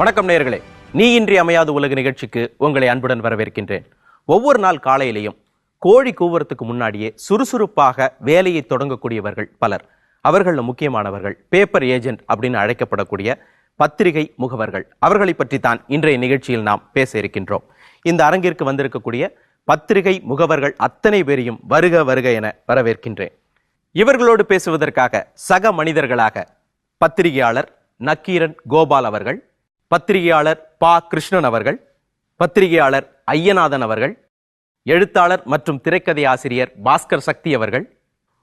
வணக்கம் நேயர்களே, நீ இன்றி அமையாது உலக நிகழ்ச்சிக்கு உங்களை அன்புடன் வரவேற்கின்றேன். ஒவ்வொரு நாள் காலையிலையும் கோழி கூவுறதுக்கு முன்னாடியே சுறுசுறுப்பாக வேலையை தொடங்கக்கூடியவர்கள் பலர். அவர்கள் முக்கியமானவர்கள் பேப்பர் ஏஜென்ட் அப்படின்னு அழைக்கப்படக்கூடிய பத்திரிகை முகவர்கள். அவர்களை பற்றி தான் இன்றைய நிகழ்ச்சியில் நாம் பேச இருக்கின்றோம். இந்த அரங்கிற்கு வந்திருக்கக்கூடிய பத்திரிகை முகவர்கள் அத்தனை பேரையும் வருக வருக என வரவேற்கின்றேன். இவர்களோடு பேசுவதற்காக சக மனிதர்களாக பத்திரிகையாளர் நக்கீரன் கோபால் அவர்கள், பத்திரிகையாளர் பா கிருஷ்ணன் அவர்கள், பத்திரிகையாளர் ஐயநாதன் அவர்கள், எழுத்தாளர் மற்றும் திரைக்கதை ஆசிரியர் பாஸ்கர் சக்தி அவர்கள்,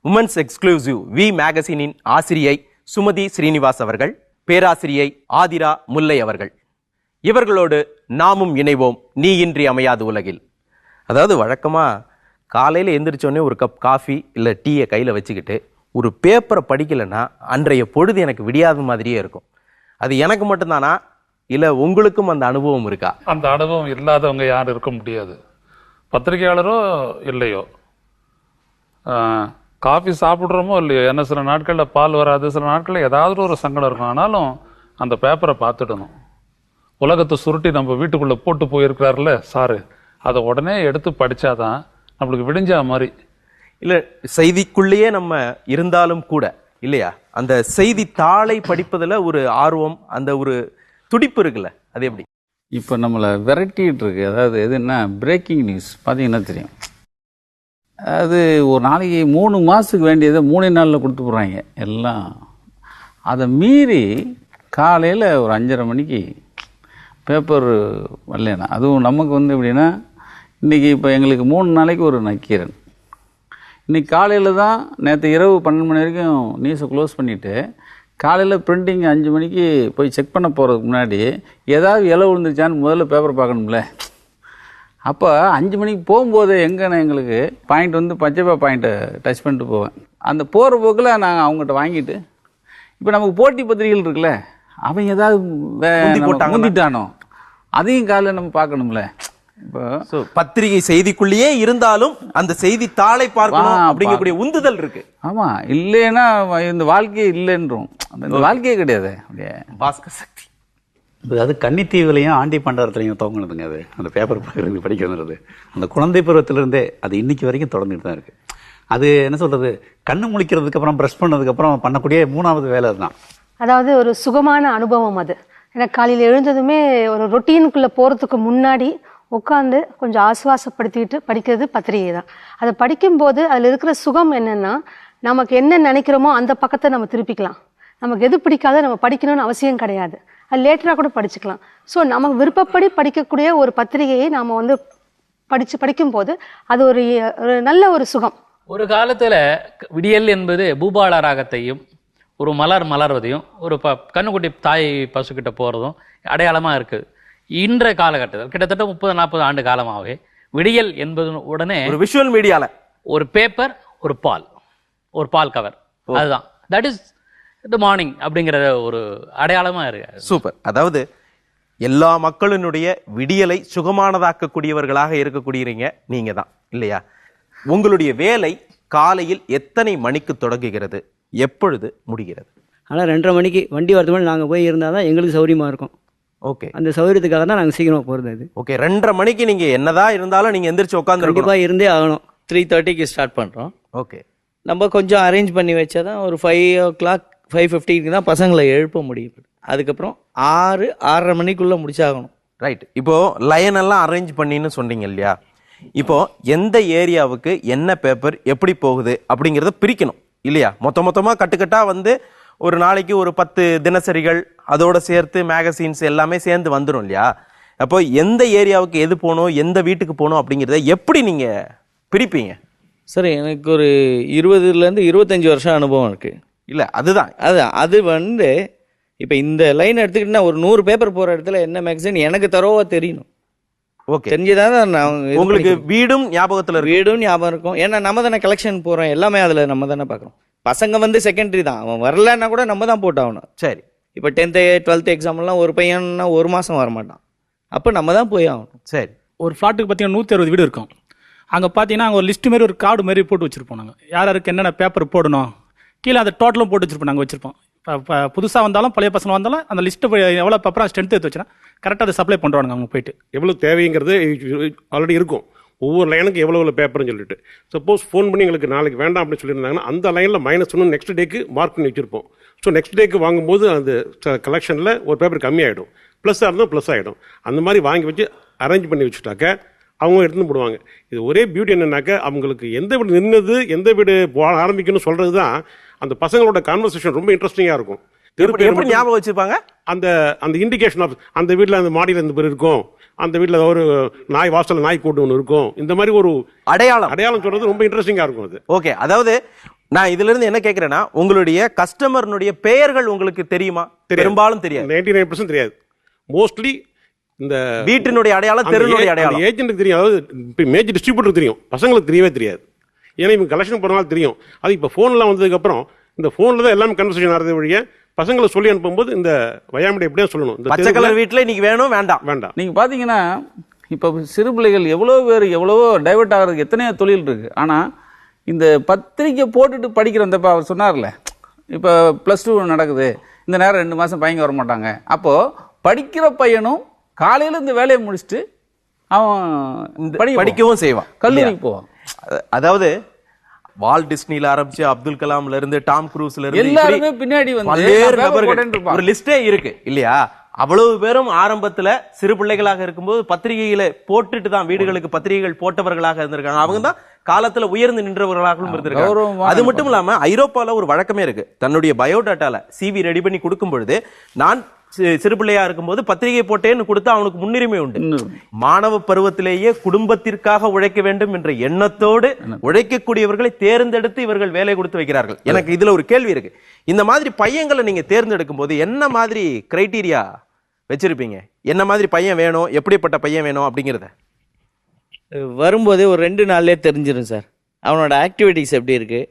உமன்ஸ் எக்ஸ்க்ளூசிவ் வி மேகசினின் ஆசிரியை சுமதி ஸ்ரீனிவாஸ் அவர்கள், பேராசிரியை ஆதிரா முல்லை அவர்கள். இவர்களோடு நாமும் இணைவோம் நீ இன்றி அமையாது உலகில். அதாவது வழக்கமா காலையில் எந்திரிச்சோடனே ஒரு கப் காஃபி இல்லை டீயை கையில் வச்சுக்கிட்டு ஒரு பேப்பரை படிக்கலைன்னா அன்றைய பொழுது எனக்கு விடியாத மாதிரியே இருக்கும். அது எனக்கு மட்டும்தானா இல்லை உங்களுக்கும் அந்த அனுபவம் இருக்கா? அந்த அனுபவம் இல்லாதவங்க யாரும் இருக்க முடியாது. பத்திரிகையாளரோ இல்லையோ, காஃபி சாப்பிட்றோமோ இல்லையோ, ஏன்னா சில நாட்களில் பால் வராது, சில நாட்களில் ஏதாவது ஒரு சங்கடம் இருக்கும். ஆனாலும் அந்த பேப்பரை பார்த்துடணும். உலகத்தை சுருட்டி நம்ம வீட்டுக்குள்ளே போட்டு போயிருக்கிறாருல சாரு, அதை உடனே எடுத்து படித்தாதான் நம்மளுக்கு விடிஞ்சா மாதிரி. இல்லை, செய்திக்குள்ளேயே நம்ம இருந்தாலும் கூட இல்லையா, அந்த செய்தி தாளை படிப்பதில் ஒரு ஆர்வம், அந்த ஒரு துடிப்பு இருக்குல்ல, அது எப்படி? இப்போ நம்மளை விரட்டிகிட்டு இருக்கு. அதாவது எதுன்னா பிரேக்கிங் நியூஸ் பார்த்தீங்கன்னா தெரியும். அது ஒரு நாளைக்கு 3 மாதத்துக்கு வேண்டியதை 3 நாளில் கொடுத்து போடுறாங்க எல்லாம். அதை மீறி காலையில் ஒரு 5:30 மணிக்கு பேப்பர் வரலனா, அதுவும் நமக்கு எப்படின்னா, இன்றைக்கி இப்போ எங்களுக்கு 3 நாளைக்கு ஒரு நக்கீரன். இன்றைக்கி காலையில் தான், நேற்று இரவு 12 மணி வரைக்கும் நியூஸை க்ளோஸ் பண்ணிவிட்டு காலையில் பிரிண்டிங் 5 மணிக்கு போய் செக் பண்ண போகிறதுக்கு முன்னாடி ஏதாவது இலை விழுந்துருச்சான்னு முதல்ல பேப்பர் பார்க்கணும்ல. அப்போ 5 மணிக்கு போகும்போது எங்கன்னா எங்களுக்கு பாயிண்ட் பச்சைப்பா பாயிண்ட்டை டச் பண்ணிட்டு போவேன். அந்த போகிற போக்கில் நாங்கள் அவங்ககிட்ட வாங்கிட்டு, இப்போ நமக்கு போட்டி பத்திரிகைகள் இருக்குல்ல, அவங்க ஏதாவது முந்திட்டானோ அதையும் காலையில் நம்ம பார்க்கணும்ல. இப்போ பத்திரிகை செய்திக்குள்ளேயே இருந்தாலும் அந்த செய்தி தாளை பார்க்கணும் அப்படிங்கக்கூடிய உந்துதல் இருக்கு. ஆமா, இல்லைன்னா இந்த வாழ்க்கையே இல்லைன்றோம். இந்த வாழ்க்கையே கிடையாது. அப்படியே பாஸ்கர் சக்தி, அது கன்னித்தீவுலையும் ஆண்டி பண்டாரத்துலையும் துவங்கினதுங்க. அது அந்த பேப்பர் பார்க்கறது படிக்கிறது அந்த குழந்தை பருவத்திலிருந்தே அது இன்னைக்கு வரைக்கும் தொடர்ந்துட்டு தான் இருக்கு. அது என்ன சொல்றது, கண்ணு முழிக்கிறதுக்கு அப்புறம் ப்ரஷ் பண்ணதுக்கு அப்புறம் பண்ணக்கூடிய 3வது வேலை தான். அதாவது ஒரு சுகமான அனுபவம் அது. எனக்கு காலையில் எழுந்ததுமே ஒரு ரொட்டீனுக்குள்ளே போகிறதுக்கு முன்னாடி உட்காந்து கொஞ்சம் ஆசுவாசப்படுத்திக்கிட்டு படிக்கிறது பத்திரிகை தான். அதை படிக்கும்போது அதில் இருக்கிற சுகம் என்னென்னா, நமக்கு என்ன நினைக்கிறோமோ அந்த பக்கத்தை நம்ம திருப்பிக்கலாம். நமக்கு எது பிடிக்காத நம்ம படிக்கணும்னு அவசியம் கிடையாது. அது லேட்டராக கூட படிச்சுக்கலாம். ஸோ நமக்கு விருப்பப்படி படிக்கக்கூடிய ஒரு பத்திரிகையை நாம் படிக்கும்போது அது ஒரு நல்ல ஒரு சுகம். ஒரு காலத்தில் விடியல் என்பது பூபால ராகத்தையும் ஒரு மலர்வதையும் ஒரு கண்ணுக்குட்டி தாய் பசுக்கிட்ட போகிறதும் அடையாளமாக இருக்குது. இன்றைய காலகட்டத்தில் கிட்டத்தட்ட 30-40 ஆண்டு காலமாகவே விடியல் என்பது உடனே ஒரு விஷுவல் மீடியால ஒரு பேப்பர், ஒரு பால் கவர், அதுதான் தட் இஸ் தி மார்னிங் அப்படிங்கிற ஒரு அடையாளமாக இருக்கு. சூப்பர். அதாவது எல்லா மக்களினுடைய விடியலை சுகமானதாக்கக்கூடியவர்களாக இருக்கக்கூடியவங்க நீங்க தான் இல்லையா? உங்களுடைய வேலை காலையில் எத்தனை மணிக்கு தொடங்குகிறது, எப்பொழுது முடிகிறது? ஆனால் 2:30 மணிக்கு வண்டி வரது மாதிரி நாங்கள் போய் இருந்தால் தான் எங்களுக்கு சௌரியமாக இருக்கும். ஓகே, அந்த சௌகரியத்துக்காக தான் நாங்கள் சீக்கிரமாக போகிறது. அது ஓகே. 2:30 மணிக்கு நீங்கள் என்னதான் இருந்தாலும் நீங்கள் எந்திரிச்சு உட்காந்து கண்டிப்பாக இருந்தே ஆகணும். 3:30க்கு ஸ்டார்ட் பண்ணுறோம். ஓகே, நம்ம கொஞ்சம் அரேஞ்ச் பண்ணி வச்சா தான் ஒரு 5 o'clock 5:50க்கு தான் பசங்களை எழுப்ப முடியும். அதுக்கப்புறம் 6-6:30 மணிக்குள்ளே முடிச்சாகணும். ரைட். இப்போ லைன் எல்லாம் அரேஞ்ச் பண்ணின்னு சொன்னீங்க இல்லையா? இப்போ எந்த ஏரியாவுக்கு என்ன பேப்பர் எப்படி போகுது அப்படிங்கிறத பிரிக்கணும் இல்லையா? மொத்தமாக கட்டுக்கட்டாக ஒரு நாளைக்கு ஒரு 10 தினசரிகள் அதோட சேர்த்து மேகசின்ஸ் எல்லாமே சேர்ந்து வந்துடும் இல்லையா? அப்போ எந்த ஏரியாவுக்கு எது போகணும், எந்த வீட்டுக்கு போகணும் அப்படிங்கிறத எப்படி நீங்கள் பிரிப்பீங்க? சரி, எனக்கு ஒரு 20லேருந்து 25 வருஷம் அனுபவம் இருக்குது. இல்லை அதுதான் அது இப்போ இந்த லைன் எடுத்துக்கிட்டா ஒரு 100 பேப்பர் போகிற இடத்துல என்ன மேகசின் எனக்கு தரோவா தெரியணும். ஓகே, தெரிஞ்சுதான் நான் உங்களுக்கு வீடும் ஞாபகத்தில் வீடும் ஞாபகம் இருக்கும். ஏன்னா நம்ம தானே கலெக்ஷன் போகிறோம், எல்லாமே அதில் நம்ம தானே பார்க்குறோம். பசங்க செகண்டரி தான், அவன் வரலன்னா கூட நம்ம தான் போட்டாகணும். சரி, இப்போ 10th 12th எக்ஸாம்லாம் ஒரு பையன்னா 1 மாதம் வரமாட்டான், அப்போ நம்ம தான் போய் ஆகணும். சரி, ஒரு ஃப்ளாட்டுக்கு பார்த்தீங்கன்னா 160 வீடு இருக்கும். அங்கே பார்த்தீங்கன்னா அங்கே ஒரு லிஸ்ட் மாரி ஒரு கார்டு மாரி போட்டு வச்சுருப்போம். நாங்கள் யார் யாருக்கு என்னென்ன பேப்பர் போடணும் கீழே அதை டோட்டலும் போட்டு வச்சுருப்போம். நாங்கள் வச்சுருப்போம். புதுசாக வந்தாலும் பழைய பசங்க வந்தாலும் அந்த லிஸ்ட்டு எவ்வளோ பேப்பராக ஸ்ட்ரென்த் எடுத்து வச்சுன்னா கரெக்டாக அதை சப்ளை பண்ணுறாங்க அவங்க போயிட்டு. எவ்வளோ தேவைங்கிறது ஆல்ரெடி இருக்கும், ஒவ்வொரு லைனுக்கு எவ்வளோ பேப்பர்னு சொல்லிட்டு. சப்போஸ் ஃபோன் பண்ணி எங்களுக்கு நாளைக்கு வேண்டாம் அப்படின்னு சொல்லியிருந்தாங்கன்னா அந்த லைனில் -1 நெக்ஸ்ட் டேக்கு மார்க் பண்ணி வச்சுருப்போம். ஸோ நெக்ஸ்ட் டேக்கு வாங்கும்போது அந்த கலெக்ஷனில் ஒரு பேப்பர் கம்மியாகிடும், ப்ளஸ்ஸாக இருந்தால் ப்ளஸ் ஆகிடும். அந்த மாதிரி வாங்கி வச்சு அரேஞ்ச் பண்ணி வச்சுட்டாக்க அவங்க எடுத்துன்னு போடுவாங்க. இது ஒரே பியூட்டி என்னன்னாக்க அவங்களுக்கு எந்த வீடு நின்னது எந்த வீடு ஆரம்பிக்கணும்னு சொல்கிறது தான் அந்த பசங்களோட கான்வர்சேஷன் ரொம்ப இன்ட்ரெஸ்டிங்காக இருக்கும். எப்படி ஞாபகம் வச்சுப்பாங்க? அந்த அந்த இண்டிகேஷன் ஆஃப் அந்த வீட்டில் அந்த மாடியில் இந்த பேர் இருக்கும், அந்த வீட்டில் ஒரு நாய் வாசலில் நாய் கூட்டு ஒன்று இருக்கும், இந்த மாதிரி ஒரு அடையாளம் சொல்றது ரொம்ப இன்ட்ரெஸ்டிங்காக இருக்கும் அது. ஓகே, அதாவது நான் இதுல இருந்து என்ன கேட்கிறேன்னா, உங்களுடைய கஸ்டமர்னுடைய பெயர்கள் உங்களுக்கு தெரியுமா? பெரும்பாலும் தெரியாது, 99% தெரியாது. மோஸ்ட்லி இந்த வீட்டினுடைய அடையாளம், தெருனுடைய அடையாளம் ஏஜென்ட்டுக்கு தெரியும், அதாவது இப்போ மேஜர் டிஸ்ட்ரிபியூட்டருக்கு தெரியும், பசங்களுக்கு தெரியவே தெரியாது. ஏன்னா இவங்க கலெக்ஷன் போனாலும் தெரியும். அது இப்போ ஃபோன்லாம் வந்ததுக்கப்புறம் இந்த ஃபோனில் தான் எல்லாமே கன்வர்சேஷன் ஆகிறது வழியே பசங்களை சொல்லி அனுப்பும்போது இந்த வயாமடை எப்படியா சொல்லணும், இந்த பச்சை கலர் வீட்டில் இன்னைக்கு வேணும் வேண்டாம் வேண்டாம். நீங்கள் பார்த்தீங்கன்னா இப்போ சிறு பிள்ளைகள் எவ்வளோ பேர் எவ்வளவோ டைவெர்ட் ஆகிறதுக்கு எத்தனையோ தொழில் இருக்குது. ஆனால் இந்த பத்திரிக்கை போட்டுட்டு படிக்கிற அந்த அவர் சொன்னார்ல, இப்போ +2 நடக்குது, இந்த நேரம் 2 மாதம் பையங்க வர மாட்டாங்க. அப்போது படிக்கிற பையனும் காலையில் இந்த வேலையை முடிச்சுட்டு அவன் படிக்கவும் செய்வான், கல்லூரிக்கு போவான். அதாவது வால் டிஸ்னில ஆரம்பிச்சு அப்துல் கலாம்ல இருந்து டாம் குரூஸ்ல இருந்து எல்லாருமே பின்னாடி வந்து ஒரு லிஸ்டே இருக்கு இல்லையா? அவ்வளவு பேரும் ஆரம்பத்துல சிறு பிள்ளைகளாக இருக்கும்போது பத்திரிகைகளை போட்டுட்டு தான் வீடுகளுக்கு பத்திரிகைகள் போட்டவர்களாக இருந்திருக்காங்க. அவங்க தான் காலத்துல உயர்ந்து நின்றவர்களாகவும் இருந்திருக்காங்க. அது மட்டும் இல்லாம ஐரோப்பால ஒரு வழக்கமே இருக்கு, தன்னுடைய பயோடாட்டால CV ரெடி பண்ணி கொடுக்கும் பொழுது நான் சிறு பிள்ளையா இருக்கும்போது பத்திரிகை போட்டேன்னு கொடுத்தா அவனுக்கு முன்னுரிமை உண்டு. மாணவ பருவத்திலேயே குடும்பத்திற்காக உழைக்க வேண்டும் என்ற எண்ணத்தோடு உழைக்கக்கூடியவர்களை தேர்ந்தெடுத்து இவர்கள் வேலை கொடுத்து வைக்கிறார்கள். எனக்கு இதுல ஒரு கேள்வி இருக்கு, இந்த மாதிரி பையங்களை நீங்க தேர்ந்தெடுக்கும் போது என்ன மாதிரி கிரைட்டீரியா வச்சிருப்பீங்க? என்ன மாதிரி பையன் வேணும், எப்படிப்பட்ட பையன் வேணும் அப்படிங்கிறத வரும்போதே ஒரு 2 நாள்லேயே தெரிஞ்சிடும் சார். அவனோட ஆக்டிவிட்டிஸ் எப்படி இருக்குது,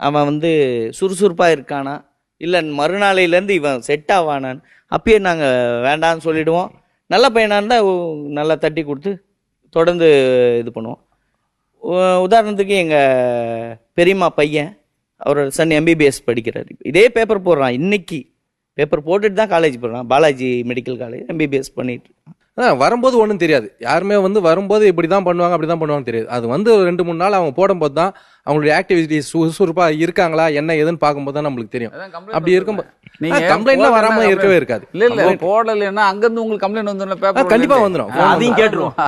அவன் வந்து சுறுசுறுப்பாக இருக்கானா, இல்லை மறுநாளையிலேருந்து இவன் செட் ஆவானான்னு அப்பயே நாங்கள் வேண்டான்னு சொல்லிவிடுவோம். நல்ல பையனாக இருந்தால் நல்லா தட்டி கொடுத்து தொடர்ந்து இது பண்ணுவோம். உதாரணத்துக்கு எங்கள் பெரியம்மா பையன், அவரோட சன் MBBS படிக்கிறார். இதே பேப்பர் போடுறான், இன்னைக்கு பேப்பர் போட்டுட்டு தான் காலேஜ் போடுறான், பாலாஜி மெடிக்கல் காலேஜ் MBBS பண்ணிட்டு. வரும்போது ஒன்றும் தெரியாது, யாருமே வந்து வரும்போது இப்படி தான் பண்ணுவாங்க அப்படி தான் பண்ணுவாங்க தெரியாது. அது வந்து 2-3 நாள் அவங்க போடும்போது தான் அவங்களுடைய ஆக்டிவிட்டிஸ் சுறுசுறுப்பாக இருக்காங்களா என்ன ஏதுன்னு பார்க்கும்போது தான் நம்மளுக்கு தெரியும். அப்படி இருக்கும்போது நீங்க கம்ப்ளைண்ட்லாம் வராம இருக்கவே இருக்காது. இல்ல போடலைன்னா அங்கிருந்து உங்களுக்கு கம்ப்ளைண்ட் வந்துடும், கண்டிப்பா வந்துடும், அதையும் கேட்டுருவோம்.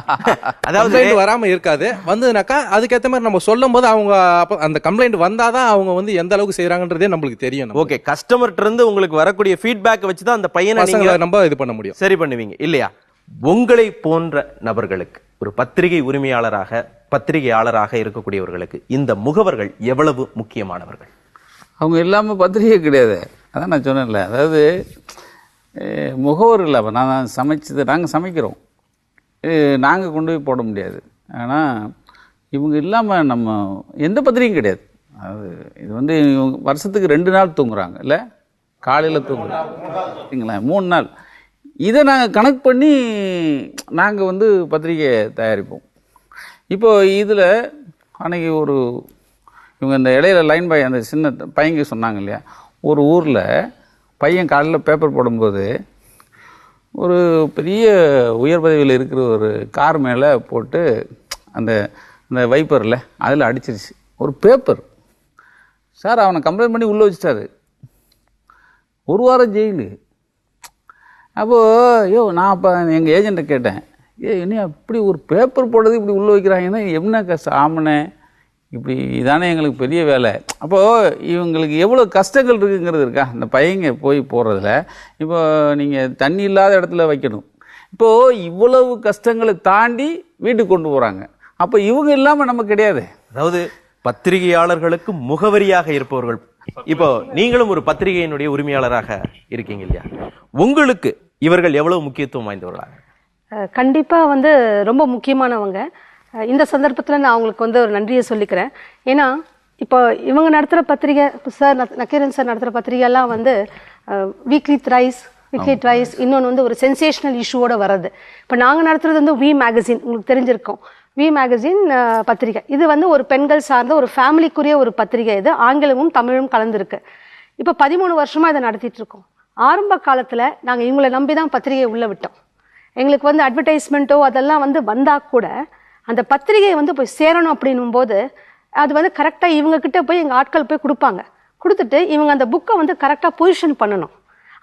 அதாவது வராம இருக்காது, வந்ததுனாக்கா அதுக்கேற்ற மாதிரி நம்ம சொல்லும் போது அவங்க அந்த கம்ப்ளைண்ட் வந்தாதான் அவங்க வந்து எந்த அளவுக்கு செய்யறாங்கன்றதே நம்மளுக்கு தெரியும். ஓகே, கஸ்டமர்ட்ட இருந்து உங்களுக்கு வரக்கூடிய ஃபீட்பேக் வச்சு தான் அந்த பையனை நம்ம இது பண்ண முடியும், சரி பண்ணுவீங்க இல்லையா? உங்களை போன்ற நபர்களுக்கு, ஒரு பத்திரிகை உரிமையாளராக பத்திரிகையாளராக இருக்கக்கூடியவர்களுக்கு இந்த முகவர்கள் எவ்வளவு முக்கியமானவர்கள்? அவங்க இல்லாமல் பத்திரிகை கிடையாது. அதான் நான் சொன்னேன்ல, அதாவது முகவர் இல்லை. நான் சமைச்சது நாங்கள் சமைக்கிறோம், நாங்கள் கொண்டு போய் போட முடியாது. ஆனால் இவங்க இல்லாமல் நம்ம எந்த பத்திரிகையும் கிடையாது. அது இது வந்து வருஷத்துக்கு 2 நாள் தூங்குறாங்க, இல்லை காலையில் தூங்குறாங்க, 3 நாள். இதை நாங்கள் கணக்கு பண்ணி நாங்கள் வந்து பத்திரிகை தயாரிப்போம். இப்போது இதில் அன்றைக்கி இவங்க இந்த இடையில லைன் பாய் அந்த சின்ன பையங்க சொன்னாங்க இல்லையா, ஒரு ஊரில் பையன் காலையில் பேப்பர் போடும்போது ஒரு பெரிய உயர் பதவியில் இருக்கிற ஒரு கார் மேலே போட்டு அந்த வைப்பரில் அதில் அடிச்சிருச்சு ஒரு பேப்பர். சார் அவனை கம்ப்ளைண்ட் பண்ணி உள்ளே வச்சுட்டாரு, 1 வாரம் ஜெயிலு. அப்போது நான் அப்போ எங்கள் ஏஜெண்ட்டை கேட்டேன், என்ன அப்படி ஒரு பேப்பர் போடுறது இப்படி உள்ளே வைக்கிறாங்கன்னா என்ன ஆமனே, இப்படி இதானே எங்களுக்கு பெரிய வேலை. அப்போது இவங்களுக்கு எவ்வளோ கஷ்டங்கள் இருக்குங்கிறது இருக்கா இந்த பையங்க போய் போகிறதுல. இப்போ நீங்கள் தண்ணி இல்லாத இடத்துல வைக்கணும், இப்போது இவ்வளவு கஷ்டங்களை தாண்டி வீட்டுக்கு கொண்டு போகிறாங்க. அப்போ இவங்க இல்லாமல் நம்ம கிடையாது. அதாவது பத்திரிகையாளர்களுக்கு முகவரியாக இருப்பவர்கள். இப்போ நீங்களும் ஒரு பத்திரிகையினுடைய உரிமையாளராக இருக்கீங்க இல்லையா, உங்களுக்கு இவர்கள் எவ்வளவு முக்கியத்துவம் வாய்ந்தவர்களாக? கண்டிப்பா வந்து ரொம்ப முக்கியமானவங்க. இந்த சந்தர்ப்பத்தில் நான் அவங்களுக்கு வந்து ஒரு நன்றியை சொல்லிக்கிறேன். ஏன்னா இப்போ இவங்க நடத்துகிற பத்திரிகை, சார் நக்கீரன் சார் நடத்துகிற பத்திரிகைலாம் வந்து வீக்லி த்ரைஸ், இன்னொன்று வந்து ஒரு சென்சேஷனல் இஷ்யூவோட வர்றது. இப்போ நாங்கள் நடத்துறது வந்து வி மேகசின், உங்களுக்கு தெரிஞ்சிருக்கோம், வி மேகசின் பத்திரிகை. இது வந்து ஒரு பெண்கள் சார்ந்த ஒரு ஃபேமிலிக்குரிய ஒரு பத்திரிகை. இது ஆங்கிலமும் தமிழும் கலந்துருக்கு. இப்போ 13 வருஷமா இதை நடத்திட்டு இருக்கோம். ஆரம்ப காலத்துல நாங்க இவங்களை நம்பி தான் பத்திரிகையை உள்ள விட்டோம். எங்களுக்கு வந்து அட்வர்டைஸ்மெண்ட்டோ அதெல்லாம் வந்து வந்தா கூட அந்த பத்திரிகையை வந்து போய் சேரணும் அப்படின்னும் போது அது வந்து கரெக்டா இவங்க கிட்ட போய் எங்க ஆட்கள் போய் கொடுப்பாங்க. கொடுத்துட்டு இவங்க அந்த புக்கை வந்து கரெக்டா பொசிஷன் பண்ணணும்.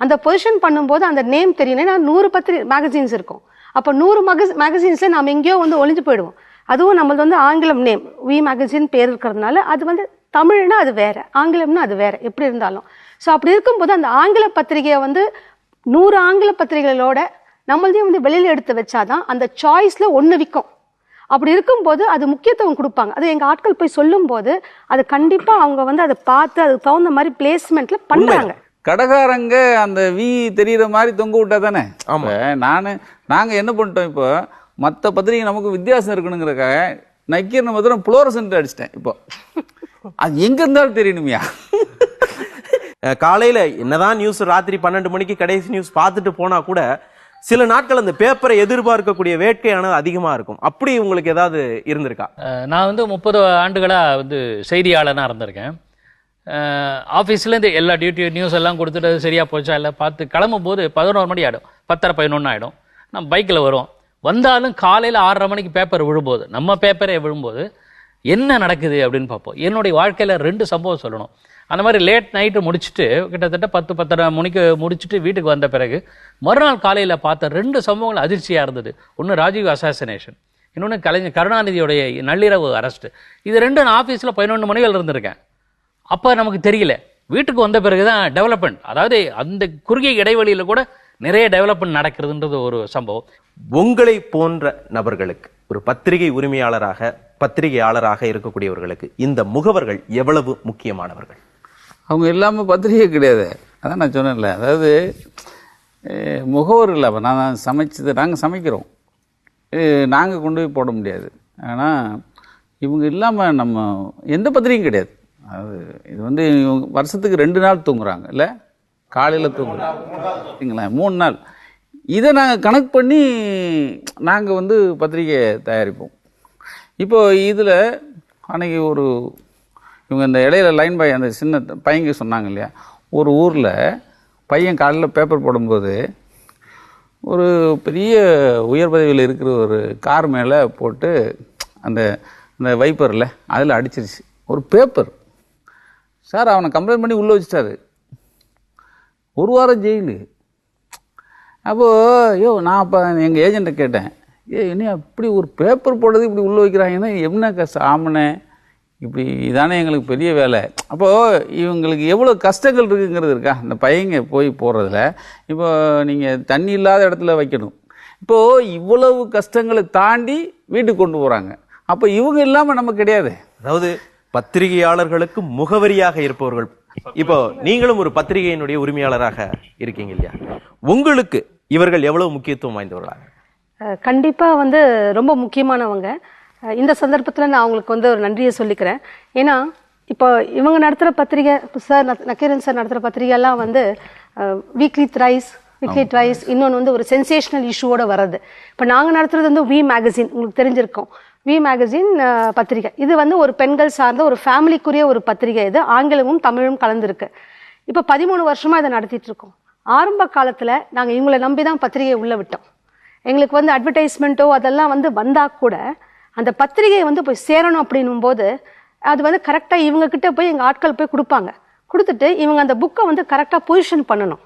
அந்த பொசிஷன் பண்ணும்போது அந்த நேம் தெரியணும். 100 மேகசின்ஸ் இருக்கும். அப்போ 100 மேகசின்ஸ்ல நாம எங்கேயோ வந்து ஒளிஞ்சு போயிடுவோம். அதுவும் நம்மளது வந்து ஆங்கிலம் நேம் வி மேகசின் பேர் இருக்கிறதுனால அது வந்து தமிழ்னா அது வேற, ஆங்கிலம்னா அது வேற, எப்படி இருந்தாலும். ஸோ அப்படி இருக்கும்போது அந்த ஆங்கில பத்திரிகையை வந்து 100 ஆங்கில பத்திரிகைகளோட நம்மளதையும் வந்து வெளியில எடுத்து வச்சாதான் அந்த சாய்ஸ்ல ஒன்று விற்கும். அப்படி இருக்கும்போது அது முக்கியத்துவம் கொடுப்பாங்க. அது எங்க ஆட்கள் போய் சொல்லும் போது அது கண்டிப்பா அவங்க வந்து அதை பார்த்து அதுக்கு தகுந்த மாதிரி பிளேஸ்மெண்ட்ல பண்றாங்க. கடைக்காரங்க அந்த வி தெரியுற மாதிரி தொங்க விட்டா தானே. நாங்க என்ன பண்ணிட்டோம், இப்போ மற்ற பத்திரிகை நமக்கு வித்தியாசம் இருக்கணுங்கிறக்காக நக்கீரன் மாத்திரம் புளோரசன்ட் அடிச்சிட்டேன். இப்போ அது எங்க இருந்தாலும் தெரியணுமியா. காலையில என்னதான் நியூஸ் ராத்திரி 12 மணிக்கு கடைசி நியூஸ் பார்த்துட்டு போனா கூட சில நாட்கள் அந்த பேப்பரை எதிர்பார்க்கக்கூடிய வேட்கையானது அதிகமா இருக்கும். அப்படி உங்களுக்கு ஏதாவது இருந்திருக்கா? நான் வந்து 30 ஆண்டுகளா வந்து செய்தியாளனா இருந்திருக்கேன். ஆஃபீஸ்லேருந்து எல்லா டியூட்டி நியூஸ் எல்லாம் கொடுத்துட்டு சரியா போச்சா இல்லை பார்த்து கிளம்பும் போது 11 மணி ஆகிடும், 10:30-11 ஆகிடும். நம்ம பைக்கில் வரும். வந்தாலும் காலையில் 6:30 மணிக்கு பேப்பர் விழும்போது, நம்ம பேப்பரே விழும்போது என்ன நடக்குது அப்படின்னு பார்ப்போம். என்னுடைய வாழ்க்கையில் 2 சம்பவம் சொல்லணும். அந்த மாதிரி லேட் நைட்டு முடிச்சுட்டு கிட்டத்தட்ட 10-10:30 மணிக்கு முடிச்சுட்டு வீட்டுக்கு வந்த பிறகு மறுநாள் காலையில் பார்த்த 2 சம்பவங்கள் அதிர்ச்சியாக இருந்தது. ஒன்று ராஜீவ் அசாசினேஷன், இன்னொன்று கலைஞர் கருணாநிதியோடைய நள்ளிரவு அரெஸ்ட். இது 2 நான் ஆஃபீஸில் 11 மணிகள் இருந்திருக்கேன். அப்போ நமக்கு தெரியல. வீட்டுக்கு வந்த பிறகு தான் டெவலப்மெண்ட், அதாவது அந்த குறுகிய இடைவெளியில் கூட நிறைய டெவலப்மெண்ட் நடக்கிறதுன்றது ஒரு சம்பவம். உங்களை போன்ற நபர்களுக்கு, ஒரு பத்திரிகை உரிமையாளராக பத்திரிகையாளராக இருக்கக்கூடியவர்களுக்கு இந்த முகவர்கள் எவ்வளவு முக்கியமானவர்கள்? அவங்க இல்லாமல் பத்திரிகை கிடையாது. அதான் நான் சொன்னேன்ல, அதாவது முகவர் இல்லை. அப்போ நான் சமைச்சது நாங்கள் சமைக்கிறோம், நாங்கள் கொண்டு போய் போட முடியாது. ஆனால் இவங்க இல்லாமல் நம்ம எந்த பத்திரிகையும் கிடையாது. அது இது வந்து வருஷத்துக்கு 2 நாள் தூங்குறாங்க இல்லை, காலையில் தூங்குறாங்க, 3 நாள். இதை நாங்கள் கணக்கு பண்ணி நாங்கள் வந்து பத்திரிகை தயாரிப்போம். இப்போ இதில் அன்னைக்கு இவங்க இந்த இடையில லைன் பாய் அந்த சின்ன பையங்க சொன்னாங்க இல்லையா, ஒரு ஊரில் பையன் காலையில் பேப்பர் போடும்போது ஒரு பெரிய உயர் பதவியில் இருக்கிற ஒரு கார் மேலே போட்டு அந்த வைப்பரில் அதில் அடிச்சிருச்சு ஒரு பேப்பர். சார் அவனை கம்ப்ளைண்ட் பண்ணி உள்ளே வச்சுட்டாரு, 1 வாரம் ஜெயிலு. அப்போது நான் அப்போ எங்கள் ஏஜெண்ட்டை கேட்டேன், என்ன இப்படி ஒரு பேப்பர் போடுறது இப்படி உள்ளே வைக்கிறாங்கன்னா என்ன ஆமனே, இப்படி இதானே எங்களுக்கு பெரிய வேலை. அப்போது இவங்களுக்கு எவ்வளோ கஷ்டங்கள் இருக்குங்கிறது இருக்கா இந்த பையங்க போய் போகிறதுல. இப்போ நீங்கள் தண்ணி இல்லாத இடத்துல வைக்கணும். இப்போது இவ்வளவு கஷ்டங்களை தாண்டி வீட்டுக்கு கொண்டு போகிறாங்க. அப்போ இவங்க இல்லாமல் நம்ம கிடையாது. அதாவது பத்திரிகையாளர்களுக்கு முகவரியாக இருப்பவர்கள். இப்போ நீங்களும் ஒரு பத்திரிகையினுடைய உரிமையாளராக இருக்கீங்க இல்லையா, உங்களுக்கு இவர்கள் எவ்வளவு முக்கியத்துவம் வாய்ந்தவர்களாக? கண்டிப்பா வந்து ரொம்ப முக்கியமானவங்க. இந்த சந்தர்ப்பத்தில் நான் அவங்களுக்கு வந்து ஒரு நன்றியை சொல்லிக்கிறேன். ஏன்னா இப்போ இவங்க நடத்துகிற பத்திரிகை, சார் நக்கீரன் சார் நடத்துகிற பத்திரிகைலாம் வந்து வீக்லி த்ரைஸ், இன்னொன்று வந்து ஒரு சென்சேஷனல் இஷ்யூவோட வர்றது. இப்போ நாங்கள் நடத்துறது வந்து வி மேகசின், உங்களுக்கு தெரிஞ்சிருக்கோம், வி மேகசின் பத்திரிகை. இது வந்து ஒரு பெண்கள் சார்ந்த ஒரு ஃபேமிலிக்குரிய ஒரு பத்திரிகை. இது ஆங்கிலமும் தமிழும் கலந்துருக்கு. இப்போ 13 வருஷமா இதை நடத்திட்டு இருக்கோம். ஆரம்ப காலத்தில் நாங்கள் இவங்களை நம்பி தான் பத்திரிகையை உள்ள விட்டோம். எங்களுக்கு வந்து அட்வர்டைஸ்மெண்ட்டோ அதெல்லாம் வந்து வந்தா கூட அந்த பத்திரிகையை வந்து போய் சேரணும் அப்படின்னும் போது அது வந்து கரெக்டாக இவங்க கிட்ட போய் எங்கள் ஆட்கள் போய் கொடுப்பாங்க. கொடுத்துட்டு இவங்க அந்த புக்கை வந்து கரெக்டாக பொசிஷன் பண்ணணும்.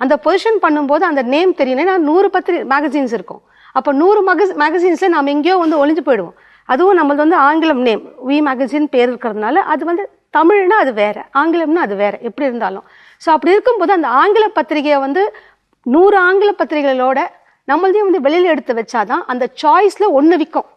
அந்த பொசிஷன் பண்ணும்போது அந்த நேம் தெரியணும். 100 மேகசின்ஸ் இருக்கும். அப்போ 100 மேகசின்ஸ்ல நாம் எங்கேயோ வந்து ஒளிஞ்சு போயிடுவோம். அதுவும் நம்மளது வந்து ஆங்கிலம் நேம் வி மேகசின் பேர் இருக்கிறதுனால அது வந்து தமிழ்னா அது வேற, ஆங்கிலம்னா அது வேற, எப்படி இருந்தாலும். ஸோ அப்படி இருக்கும்போது அந்த ஆங்கில பத்திரிகையை வந்து 100 ஆங்கில பத்திரிகைகளோட நம்மளதையும் வந்து வெளியில எடுத்து வச்சாதான் அந்த சாய்ஸ்ல ஒன்று விற்கும்.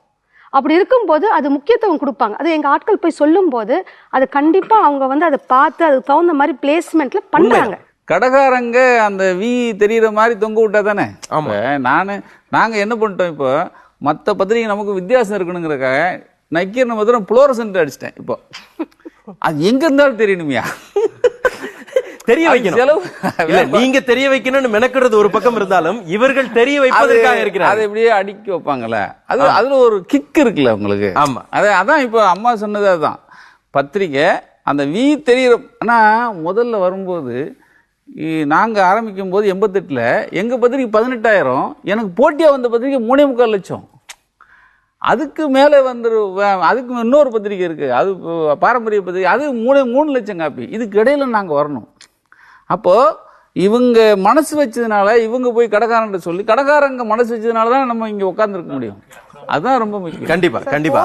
அப்படி இருக்கும்போது அது முக்கியத்துவம் கொடுப்பாங்க. அது எங்க ஆட்கள் போய் சொல்லும் போது அது கண்டிப்பா அவங்க வந்து அதை பார்த்து அதுக்கு தகுந்த மாதிரி பிளேஸ்மெண்ட்ல பண்றாங்க. கடைக்காரங்க அந்த வி தெரியுற மாதிரி தொங்க விட்டா தானே. நாங்க என்ன பண்ணிட்டோம், இப்போ மற்ற பத்திரிகை நமக்கு வித்தியாசம் இருக்கணுங்கிறக்காக நக்கீரன் மாத்திரம் புளோரசன்ட் அடிச்சிட்டேன். இப்போ அது எங்க இருந்தாலும் தெரியணுமியா, தெரிய வைக்கணும். நீங்க தெரிய வைக்கணும்னு மெனக்கிறது ஒரு பக்கம் இருந்தாலும் இவர்கள் தெரிய வைப்பதற்காக இருக்கிறாங்க. அதை இப்படியே அடுக்கி வைப்பாங்கல்ல, அதுல ஒரு கிக் இருக்குல்ல உங்களுக்கு. ஆமா, அதான் இப்போ அம்மா சொன்னது அதுதான். பத்திரிகை அந்த வி தெரிகிற. ஆனால் முதல்ல வரும்போது நாங்கள் ஆரம்பிக்கும் போது 88ல் எங்கள் பத்திரிக்கை 18,000, எனக்கு போட்டியாக வந்த பத்திரிக்கை 3.25 லட்சம். அதுக்கு மேலே அதுக்கு இன்னொரு பத்திரிக்கை இருக்குது, அது பாரம்பரிய பத்திரிக்கை, அது 3 லட்சம் காப்பி. இதுக்கு இடையில நாங்கள் வரணும். அப்போது இவங்க மனசு வச்சதுனால இவங்க போய் கடைக்காரன் சொல்லி கடைக்காரங்க மனசு வச்சதுனால தான் நம்ம இங்கே உட்காந்துருக்க முடியும். அதுதான் ரொம்ப முக்கியம். கண்டிப்பா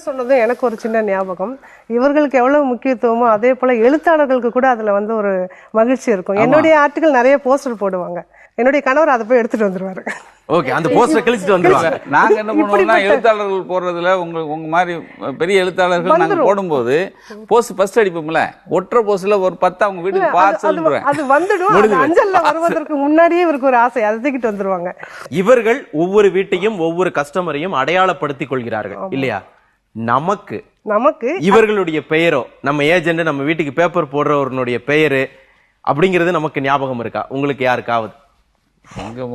சொன்னது எனக்கு ஒரு சின்ன ஞாபகம். இவர்களுக்கு எவ்வளவு முக்கியத்துவமோ அதே போல எழுத்தாளர்களுக்கு கூட அதுல ஒரு மகிழ்ச்சி இருக்கும். என்னுடைய ஆர்டிகல் நிறைய போஸ்டர் போடுவாங்க, என்னுடைய கணவர் அதை போய் எடுத்துட்டு வந்துருவாரு. ஓகே, அந்த போஸ்டர் கிழிச்சிட்டு வந்துருவாங்க. நாங்க என்ன பண்ணுவோம்னா எழுத்தாளர்கள் போடுறதுல உங்க மாதிரி பெரிய எழுத்தாளர்கள் நாங்க போடும்போது போஸ்ட் ஃபர்ஸ்ட் அடிப்போம்ல, ஒற்றை போஸ்ட்ல ஒரு 10 அவங்க வீட்டுக்கு பார்சல் அது வந்துடும். அஞ்சல்ல வருவதற்கு முன்னாடியே இவருக்கு ஒரு ஆசை, அதை தூக்கிட்டு வந்துருவாங்க. இவர்கள் ஒவ்வொரு வீட்டையும் ஒவ்வொரு கஸ்டமரையும் அடையாளப்படுத்திக் கொள்கிறார்கள் இல்லையா? நமக்கு இவர்களுடைய பெயரோ, நம்ம ஏஜென்ட், நம்ம வீட்டுக்கு பேப்பர் போடுறவர்களுடைய பெயரு அப்படிங்கிறது நமக்கு ஞாபகம் இருக்கா? உங்களுக்கு யாருக்காவது?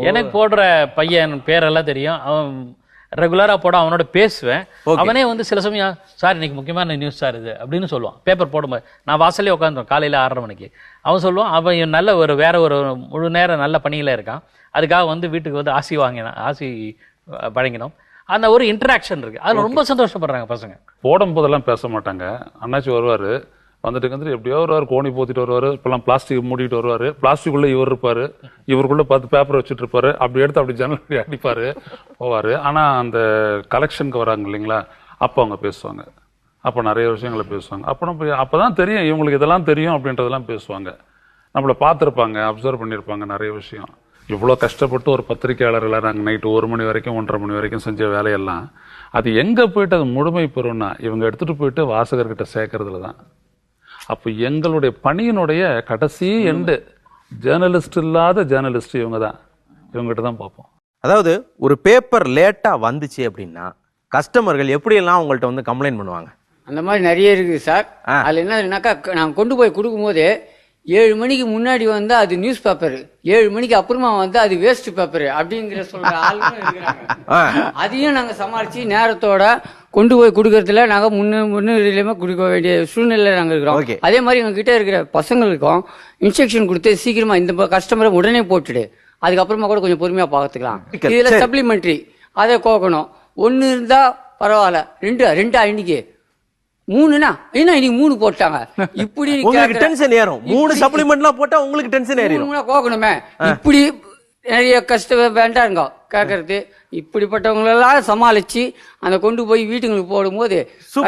எனக்கு போடுற பையன் பேரெல்லாம் தெரியும், அவன் ரெகுலரா போட அவனோட பேசுவேன். அவனே சில சமயம் சார் இன்னைக்கு முக்கியமான நியூஸ் சார் இது அப்படின்னு சொல்லுவான். பேப்பர் போடும்போது நான் வாசல்லே உட்காந்துருவேன் காலையில 6:30 மணிக்கு. அவன் சொல்லுவான் அவன் நல்ல வேற ஒரு முழு நேரம் நல்ல பணியில இருக்கான், அதுக்காக வீட்டுக்கு ஆசி வழங்கினோம். அந்த ஒரு இன்டராக்ஷன் இருக்கு, அதுல ரொம்ப சந்தோஷப்படுறாங்க பசங்க. போடும் போதெல்லாம் பேச மாட்டாங்க. அண்ணாச்சி வருவாரு, வந்துட்டு எப்படியோ வருவார், கோணி போத்திட்டு வருவாரு, இப்பெல்லாம் பிளாஸ்டிக் மூடிட்டு வருவாரு, பிளாஸ்டிக்குள்ள இவர் இருப்பாரு, இவருக்குள்ள 10 பேப்பர் வச்சுட்டு இருப்பாரு, அப்படி எடுத்து அப்படி ஜன்னல் அடிப்பாரு போவாரு. ஆனா அந்த கலெக்ஷனுக்கு வராங்க இல்லைங்களா, அப்போ அவங்க பேசுவாங்க. அப்போ நிறைய விஷயங்களை பேசுவாங்க. அப்பதான் தெரியும் இவங்களுக்கு இதெல்லாம் தெரியும் அப்படின்றதெல்லாம் பேசுவாங்க. நம்மளை பார்த்துருப்பாங்க, அப்சர்வ் பண்ணியிருப்பாங்க நிறைய விஷயம். இவ்வளோ கஷ்டப்பட்டு ஒரு பத்திரிகையாளர்களை நாங்கள் நைட்டு 1 மணி வரைக்கும் 1:30 மணி வரைக்கும் செஞ்ச வேலையெல்லாம் அது எங்கே போயிட்டு அது முழுமை பெறும்னா இவங்க எடுத்துட்டு போயிட்டு வாசகர்கிட்ட சேர்க்கறதுல தான். அப்போ எங்களுடைய பணியினுடைய கடைசி எண்டு ஜேர்னலிஸ்ட் இல்லாத ஜேர்னலிஸ்ட் இவங்க தான், இவங்ககிட்ட தான் பார்ப்போம். அதாவது ஒரு பேப்பர் லேட்டா வந்துச்சு அப்படின்னா கஸ்டமர்கள் எப்படியெல்லாம் உங்கள்கிட்ட கம்ப்ளைண்ட் பண்ணுவாங்க? அந்த மாதிரி நிறைய இருக்குது சார். அதில் என்னன்னாக்கா நாங்கள் கொண்டு போய் கொடுக்கும்போது 7 மணிக்கு முன்னாடி அது நியூஸ் பேப்பர், 7 மணிக்கு அப்புறமா அது வேஸ்ட் பேப்பர் அப்படிங்கிற சொல்ற ஆளுங்களும் இருக்கிறாங்க. அதையும் நாங்கள் சமாளிச்சு நேரத்தோட கொண்டு போய் கொடுக்கறதுல நாங்கள் முன்னுரிமையுமே கொடுக்க வேண்டிய சூழ்நிலை நாங்கள் இருக்கிறோம். அதே மாதிரி எங்க கிட்ட இருக்கிற பசங்களுக்கும் இன்ஸ்ட்ரக்ஷன் கொடுத்து சீக்கிரமா இந்த கஸ்டமரை உடனே போட்டுடு, அதுக்கப்புறமா கூட கொஞ்சம் பொறுமையா பார்த்துக்கலாம். இதுல சப்ளிமெண்ட்ரி அதை கோக்கணும். 1 இருந்தா பரவாயில்ல, 2 இன்னைக்கு 3னா என்ன இன்னைக்கு 3 போட்டாங்க, இப்படி உங்களுக்கு டென்ஷன் ஏறும். 3 சப்ளிமெண்ட்லாம் போட்டா உங்களுக்கு டென்ஷன் ஏறும். கோக்கணுமே, இப்படி நிறைய கஷ்டம் வேண்டாங்க கேட்கறது. இப்படிப்பட்டவங்களெல்லாம் சமாளிச்சு அந்த கொண்டு போய் வீட்டுங்களுக்கு போடும்போது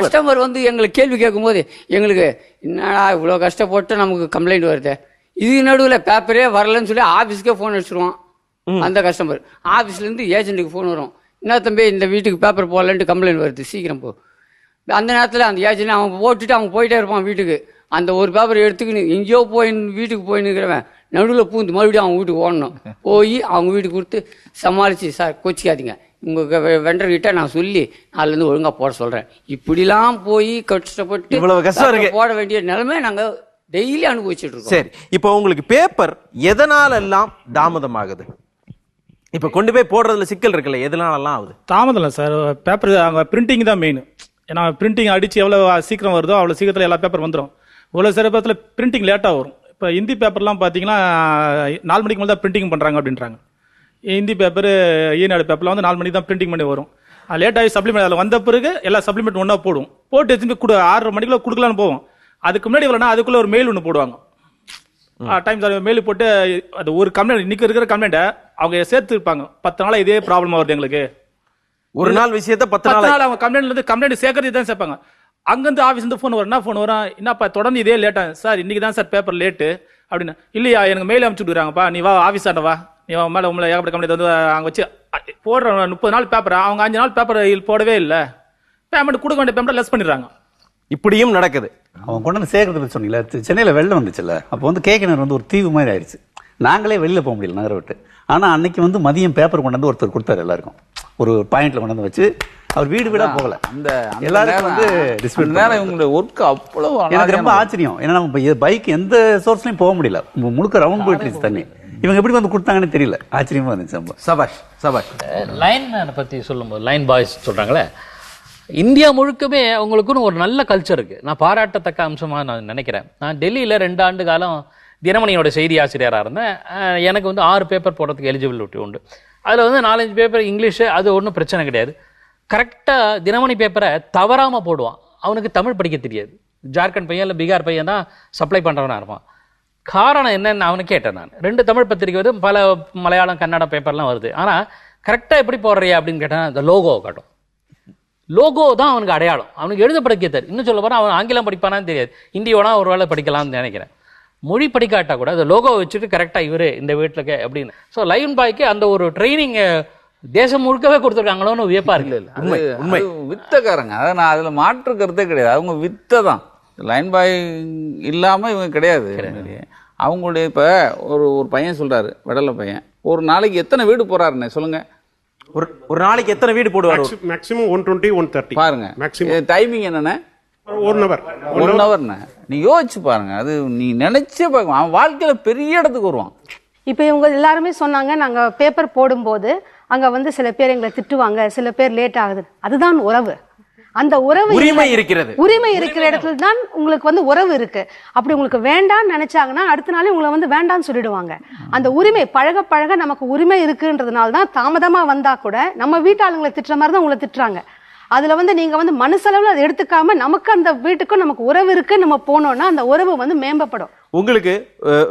கஸ்டமர் எங்களுக்கு கேள்வி கேட்கும் போது எங்களுக்கு என்னடா இவ்வளோ கஷ்டப்பட்டு நமக்கு கம்ப்ளைண்ட் வருது, இது நடுவில் பேப்பரே வரலன்னு சொல்லி ஆஃபீஸ்க்கே ஃபோன் அடிச்சிருவான். அந்த கஸ்டமர் ஆஃபீஸ்ல இருந்து ஏஜென்ட்டுக்கு ஃபோன் வரும், என்ன தம்பி இந்த வீட்டுக்கு பேப்பர் போடலன்ட்டு கம்ப்ளைண்ட் வருது, சீக்கிரம் போ. அந்த நேரத்தில் அந்த ஏஜென்ட் அவன் போட்டுட்டு அவன் போயிட்டே இருப்பான் வீட்டுக்கு. அந்த ஒரு பேப்பர் எடுத்துக்கின்னு எங்கேயோ போய் வீட்டுக்கு போயின்னுக்கிறவன் நடுவில் பூந்து மறுபடியும் அவங்க வீட்டுக்கு ஓடணும். போய் அவங்க வீட்டுக்கு கொடுத்து சமாளித்து, சார் கோச்சிக்காதீங்க, உங்கள் வெண்டர்கிட்ட நான் சொல்லி நாளிலேருந்து ஒழுங்காக போட சொல்கிறேன். இப்படிலாம் போய் கஷ்டப்பட்டு போட வேண்டிய நிலைமை நாங்கள் டெய்லி அனுபவிச்சுட்டு இருக்கோம். சரி, இப்போ உங்களுக்கு பேப்பர் எதனாலெல்லாம் தாமதமாகுது? இப்போ கொண்டு போய் போடுறதுல சிக்கல் இருக்குல்ல, எதனாலலாம் ஆகுது? தாமதம் இல்லை சார், பேப்பர் அங்கே பிரிண்டிங் தான் மெயின். ஏன்னா பிரிண்டிங் அடித்து எவ்வளோ சீக்கிரம் வருதோ அவ்வளோ சீக்கிரத்தில் எல்லா பேப்பர் வந்துடும். இவ்வளோ சில பேப்பரில் பிரிண்டிங் லேட்டாக வரும். இப்போ ஹிந்தி பேப்பர்லாம் பார்த்தீங்கன்னா 4 மணிக்கு மேலே தான் பிரிண்டிங் பண்ணுறாங்க அப்படின்றாங்க. ஹிந்தி பேப்பர் ஈநாடு பேப்பர்லாம் 4 மணிக்கு தான் பிரிண்டிங் பண்ணி வரும். லேட்டாகி சப்ளிமெண்ட் அதில் வந்த பிறகு எல்லா சப்ளிமெண்ட் ஒன்றா போடும். போட்டு எடுத்துட்டு 6:30 மணிக்குள்ள கொடுக்கலான்னு போவோம். அதுக்கு முன்னாடி எவ்வளோனா அதுக்குள்ளே ஒரு மெயில் ஒன்று போடுவாங்க. டைம் சார் மெயில் போட்டு அது ஒரு கம்ப்ளைண்ட், இன்னைக்கு இருக்கிற கம்ப்ளைண்ட்டை அவங்க சேர்த்து இருப்பாங்க. 10 நாளாக இதே ப்ராப்ளம் வருது எங்களுக்கு. ஒரு நாள் விஷயத்த 10 நாள் அவங்க கம்ப்ளைண்ட் சேர்க்கறது தான் சேர்ப்பாங்க. அங்கிருந்து ஆஃபீஸ் வந்து ஃபோன் வரும், என்ன ஃபோன் வரும், என்னப்பா தொடர்ந்து இதே லேட்டா சார், இன்னைக்கு தான் சார் பேப்பர் லேட்டு அப்படின்னு. இல்லையா எனக்கு மெயில் அனுப்பிச்சு விடுறாங்கப்பா, நீ வா ஆஃபீஸ் ஆட்ட வா, நீ மேலே உங்களை ஏகப்பட்ட கம்ப்ளைண்ட் அங்கே வச்சு போடுற 30 நாள் பேப்பர் அவங்க 5 நாள் பேப்பர் போடவே இல்லை, பேமெண்ட் கொடுக்க வேண்டிய பேமெண்ட் லெஸ் பண்ணிடுறாங்க. இப்படியும் நடக்குது. அவன் கொண்டு வந்து சேர்க்கறது சொன்னீங்களா, சென்னையில் வெள்ளம் வந்துச்சுல்ல, அப்போ கேக்கினர் ஒரு தீவு மாதிரி ஆயிடுச்சு. நாங்களே வெளியில் போக முடியல நகர விட்டு. ஆனால் அன்னைக்கு மதியம் பேப்பர் கொண்டு வந்து ஒருத்தர் கொடுத்தாரு எல்லாருக்கும், ஒரு பாயிண்ட்ல கொண்டு வந்து வச்சு. அவர் வீடு வீடா போகல, அந்த எல்லாரும் இவங்களுடைய ஒர்க் அவ்வளவு எனக்கு ரொம்ப ஆச்சரியம். ஏன்னா நம்ம பைக் எந்த சோர்ஸ்லயும் போக முடியல, முழுக்க ரவுண்ட் போயிட்டு இருந்துச்சு தண்ணி. இவங்க எப்படி வந்து கொடுத்தாங்கன்னு தெரியல, ஆச்சரியமா இருந்துச்சு. சபாஷ் சபாஷ். லைன் பத்தி சொல்லும்போது லைன் பாய்ஸ் சொல்றாங்களே, இந்தியா முழுக்கமே உங்களுக்குன்னு ஒரு நல்ல கல்ச்சர் இருக்கு. நான் பாராட்டத்தக்க அம்சமா நான் நினைக்கிறேன். நான் டெல்லியில 2 ஆண்டு காலம் தினமணியோட செய்தி ஆசிரியராக இருந்தேன். எனக்கு வந்து 6 பேப்பர் போடுறதுக்கு எலிஜிபிலிட்டி உண்டு. அதில் வந்து 4-5 பேப்பர் இங்கிலீஷு, அது ஒன்றும் பிரச்சனை கிடையாது. கரெக்டாக தினமணி பேப்பரை தவறாமல் போடுவான். அவனுக்கு தமிழ் படிக்க தெரியாது. ஜார்க்கண்ட் பையன் இல்லை பீகார் பையன் தான் சப்ளை பண்ணுறவனா இருப்பான். காரணம் என்னன்னு அவனை கேட்டேன் நான். 2 தமிழ் பத்திரிக்கை வருது, பல மலையாளம் கன்னட பேப்பர்லாம் வருது. ஆனால் கரெக்டாக எப்படி போடுறியா அப்படின்னு கேட்டேன். இந்த லோகோவை காட்டும். லோகோ தான் அவனுக்கு அடையாளம். அவனுக்கு எழுத படிக்க தெரியும். இன்னும் சொல்ல போனால் அவன் ஆங்கிலம் படிப்பானான்னு தெரியாது. ஹிந்தியோட ஒரு வேளை படிக்கலாம்னு நினைக்கிறேன். மொழி படிக்காட்டா கூட அந்த லோகோவை வச்சுட்டு கரெக்டாக இவரு இந்த வீட்டில் அப்படின்னு. ஸோ லைன் பாய்க்கு அந்த ஒரு ட்ரைனிங் தேசம் முழுக்கவே கொடுத்துருக்காங்களோன்னு வியப்பா இருக்கு. உண்மை வித்தக்காரங்க. அதை நான் அதில் மாற்று கருத்தே கிடையாது. அவங்க வித்தை தான். லைன் பாய் இல்லாமல் இவங்க கிடையாது. அவங்களுடைய இப்போ ஒரு பையன் சொல்றாரு, வெடலை பையன், ஒரு நாளைக்கு எத்தனை வீடு போறாருன்னு சொல்லுங்க. ஒரு நாளைக்கு எத்தனை வீடு போடுவாரு? மேக்ஸிமம் 120 130 பாருங்க. மேக்ஸிமம் டைமிங் என்னன்னா 1 hour. 1 hourண்ணே. நீ யோசிச்சு பாருங்க. அது நீ நினைச்சே பார்க்க, அவன் வாழ்க்கையில பெரிய இடத்துக்கு வருவான். இப்போ இவங்க எல்லாருமே சொன்னாங்க, நாங்க பேப்பர் போடும்போது அங்க வந்து சில பேர் எங்களை திட்டுவாங்க, சில பேர் லேட் ஆகுது. அதுதான் உறவு. அந்த உறவு உரிமை இருக்கிறது. உரிமை இருக்கிற இடத்துல தான் உங்களுக்கு வந்து உறவு இருக்கு. அப்படி உங்களுக்கு வேண்டாம்னு நினைச்சாங்கன்னா அடுத்த நாளே உங்களை வந்து வேண்டாம்னு சொல்லிடுவாங்க. அந்த உரிமை பழக பழக நமக்கு உரிமை இருக்குன்றதுனால தான் தாமதமா வந்தா கூட நம்ம வீட்டாளுங்களை திட்டுற மாதிரி தான் உங்களை திட்டுறாங்க. அதுல வந்து நீங்க வந்து மனசளவுல அதை எடுத்துக்காம நமக்கு அந்த வீட்டுக்கும் நமக்கு உறவு இருக்கு, நம்ம போனோம்னா அந்த உறவு வந்து மேம்படும். உங்களுக்கு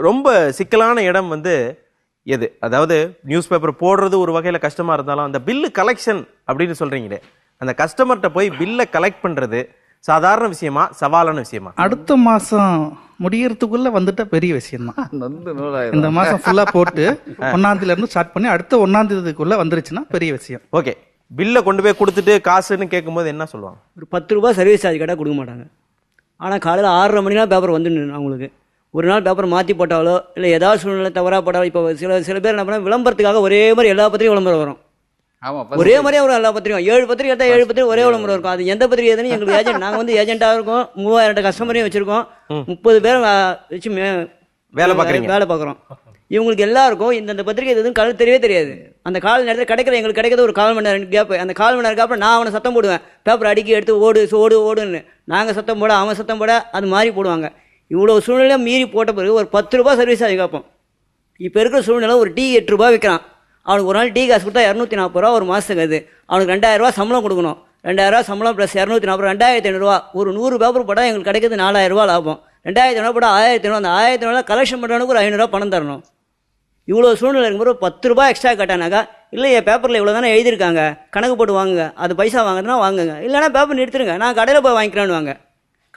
ரொம்ப சிக்கலான இடம் வந்து எது? அதாவது நியூஸ் பேப்பர் போடுறது ஒரு வகையில கஷ்டமா இருந்தாலும் அந்த பில்லு கலெக்ஷன் அப்படின்னு சொல்றீங்களே, அந்த கஸ்டமர்கிட்ட போய் பில்லை கலெக்ட் பண்றது சாதாரண விஷயமா சவாலான விஷயமா? அடுத்த மாசம் முடியறதுக்குள்ள வந்துட்ட பெரிய விஷயம் தான். இந்த மாசம் ஃபுல்லா போட்டு 1ஆம் தேதியில இருந்து ஸ்டார்ட் பண்ணி அடுத்த 1ஆம் தேதிக்குள்ள வந்துருச்சுன்னா பெரிய விஷயம். ஓகே, பில்லை கொண்டு போய் கொடுத்துட்டு காசுன்னு கேட்கும்போது என்ன சொல்லுவாங்க? ஒரு 10 ரூபாய் சர்வீஸ் சார்ஜ் கேட்டால் கொடுக்க மாட்டாங்க. ஆனால் காலையில் 6:30 மணிலாம் பேப்பர் வந்துன்னு அவங்களுக்கு ஒரு நாள் பேப்பர் மாற்றி போட்டாலோ இல்லை ஏதாவது சூழ்நிலை தவறாக போட்டாலோ, இப்போ சில பேர் என்ன பண்ணால் விளம்பரத்துக்காக ஒரே மாதிரி எல்லா பத்திரிகையும் விளம்பரம் வரும். ஒரே மாதிரியே வரும் எல்லா பத்திரிகையும். 7 பத்திரிகை எடுத்தால் 7 பத்திரிகை ஒரே விளம்பரம் இருக்கும். அது எந்த பத்திரிகை எதுன்னு எங்களுக்கு ஏஜென்ட், நாங்கள் வந்து ஏஜென்ட்டாக இருக்கோம். 3000 கஸ்டமரையும் வச்சுருக்கோம். 30 பேர் வச்சு வேலை பார்க்குறோம். இவங்களுக்கு எல்லாருக்கும் இந்த பத்திரிகை எதுவும் கலர் தெரியவே தெரியாது. அந்த கால நேரத்தில் கிடைக்கிற எங்களுக்கு கிடைக்கிறது ஒரு 1/4 மணி நேரம் கேப். அந்த 1/4 மணி நேரம் கேப்பில் நான் அவனை சத்தம் போடுவேன், பேப்பர் அடிக்கி எடுத்து ஓடுன்னு. நாங்கள் சத்தம் போட அவன் சத்தம் போட அது மாதிரி போடுவாங்க. இவ்வளோ சூழ்நிலையாக மீறி போட்ட பிறகு ஒரு 10 ரூபாய் சர்வீஸ் சார்ஜ் கேட்போம். இப்போ இருக்கிற சூழ்நிலை ஒரு டீ 8 ரூபாய் விற்கிறான். அவனுக்கு ஒரு நாள் டீ காசு கொடுத்தா 240 ரூபா ஒரு மாதத்துக்கு. அது அவனுக்கு 2000 ரூபா சம்பளம் கொடுக்கணும். 2000 ரூபா சம்பளம் ப்ளஸ் 240 2500 ரூபா. ஒரு 100 பேப்பர் போட்டால் எங்களுக்கு கிடைக்கிறது 4000 ரூபா லாபம். 2500 போட்டால் 1500. அந்த 1500 கலெக்ஷன் பண்ணுறவனுக்கு ஒரு 500 ரூபா பணம் தரணும். இவ்வளோ சூழ்நிலை இருக்கும்போது 10 ரூபாய் எக்ஸ்ட்ரா கேட்டானாக்கா, இல்லை என் பேப்பரில் இவ்வளோ தானே எழுதியிருக்காங்க, கணக்கு போட்டு வாங்குங்க, அது பைசா வாங்குறதுனா வாங்குங்க, இல்லைனா பேப்பர் நிறுத்துருங்க, நான் கடையில் போய் வாங்கிக்கிறேன்னு வாங்க.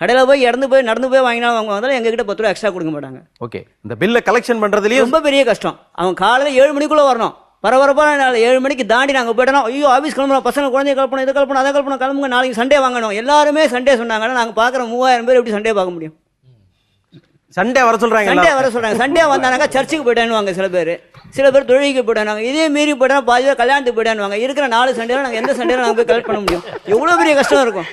கடையில் போய் நடந்து போய் வாங்கினா வாங்குவாங்க. எங்ககிட்ட 10 ரூபா எக்ஸ்ட்ரா கொடுக்க மாட்டாங்க. ஓகே, இந்த பில்லை கலெக்ஷன் பண்ணுறதுலேயே ரொம்ப பெரிய கஷ்டம். அவன் காலையில் 7 மணிக்குள்ளே வரணும். பரபரப்பாக 7 மணிக்கு தாண்டி நாங்கள் போயிட்டோம். ஐயோ ஆஃபீஸ் கிளம்புறோம், பசங்க குழந்தைய கலப்பணும், இதை கலப்பணும், அதை கலப்பணும், கிளம்புங்க, நாளைக்கு சண்டே வாங்கணும். எல்லாருமே சண்டே சொன்னாங்கன்னா நாங்கள் பார்க்குற 3000 பேர் எப்படி சண்டே பார்க்க முடியும்? சண்டே வர சொல்றாங்க. சண்டே வந்தானாக்கா சர்ச்சுக்கு போயிட்டானுவாங்க சில பேர் தொழிலுக்கு போயிட்டாங்க. இதே மீறி போயிட்டா பாதி பேர் கல்யாணத்துக்கு போயிட்டானுவாங்க. இருக்கிற 4 சண்டேல நாங்கள் எந்த சண்டேல நாங்கள் போய் கலெக்ட் பண்ண முடியும்? எவ்வளோ பெரிய கஷ்டம் இருக்கும்.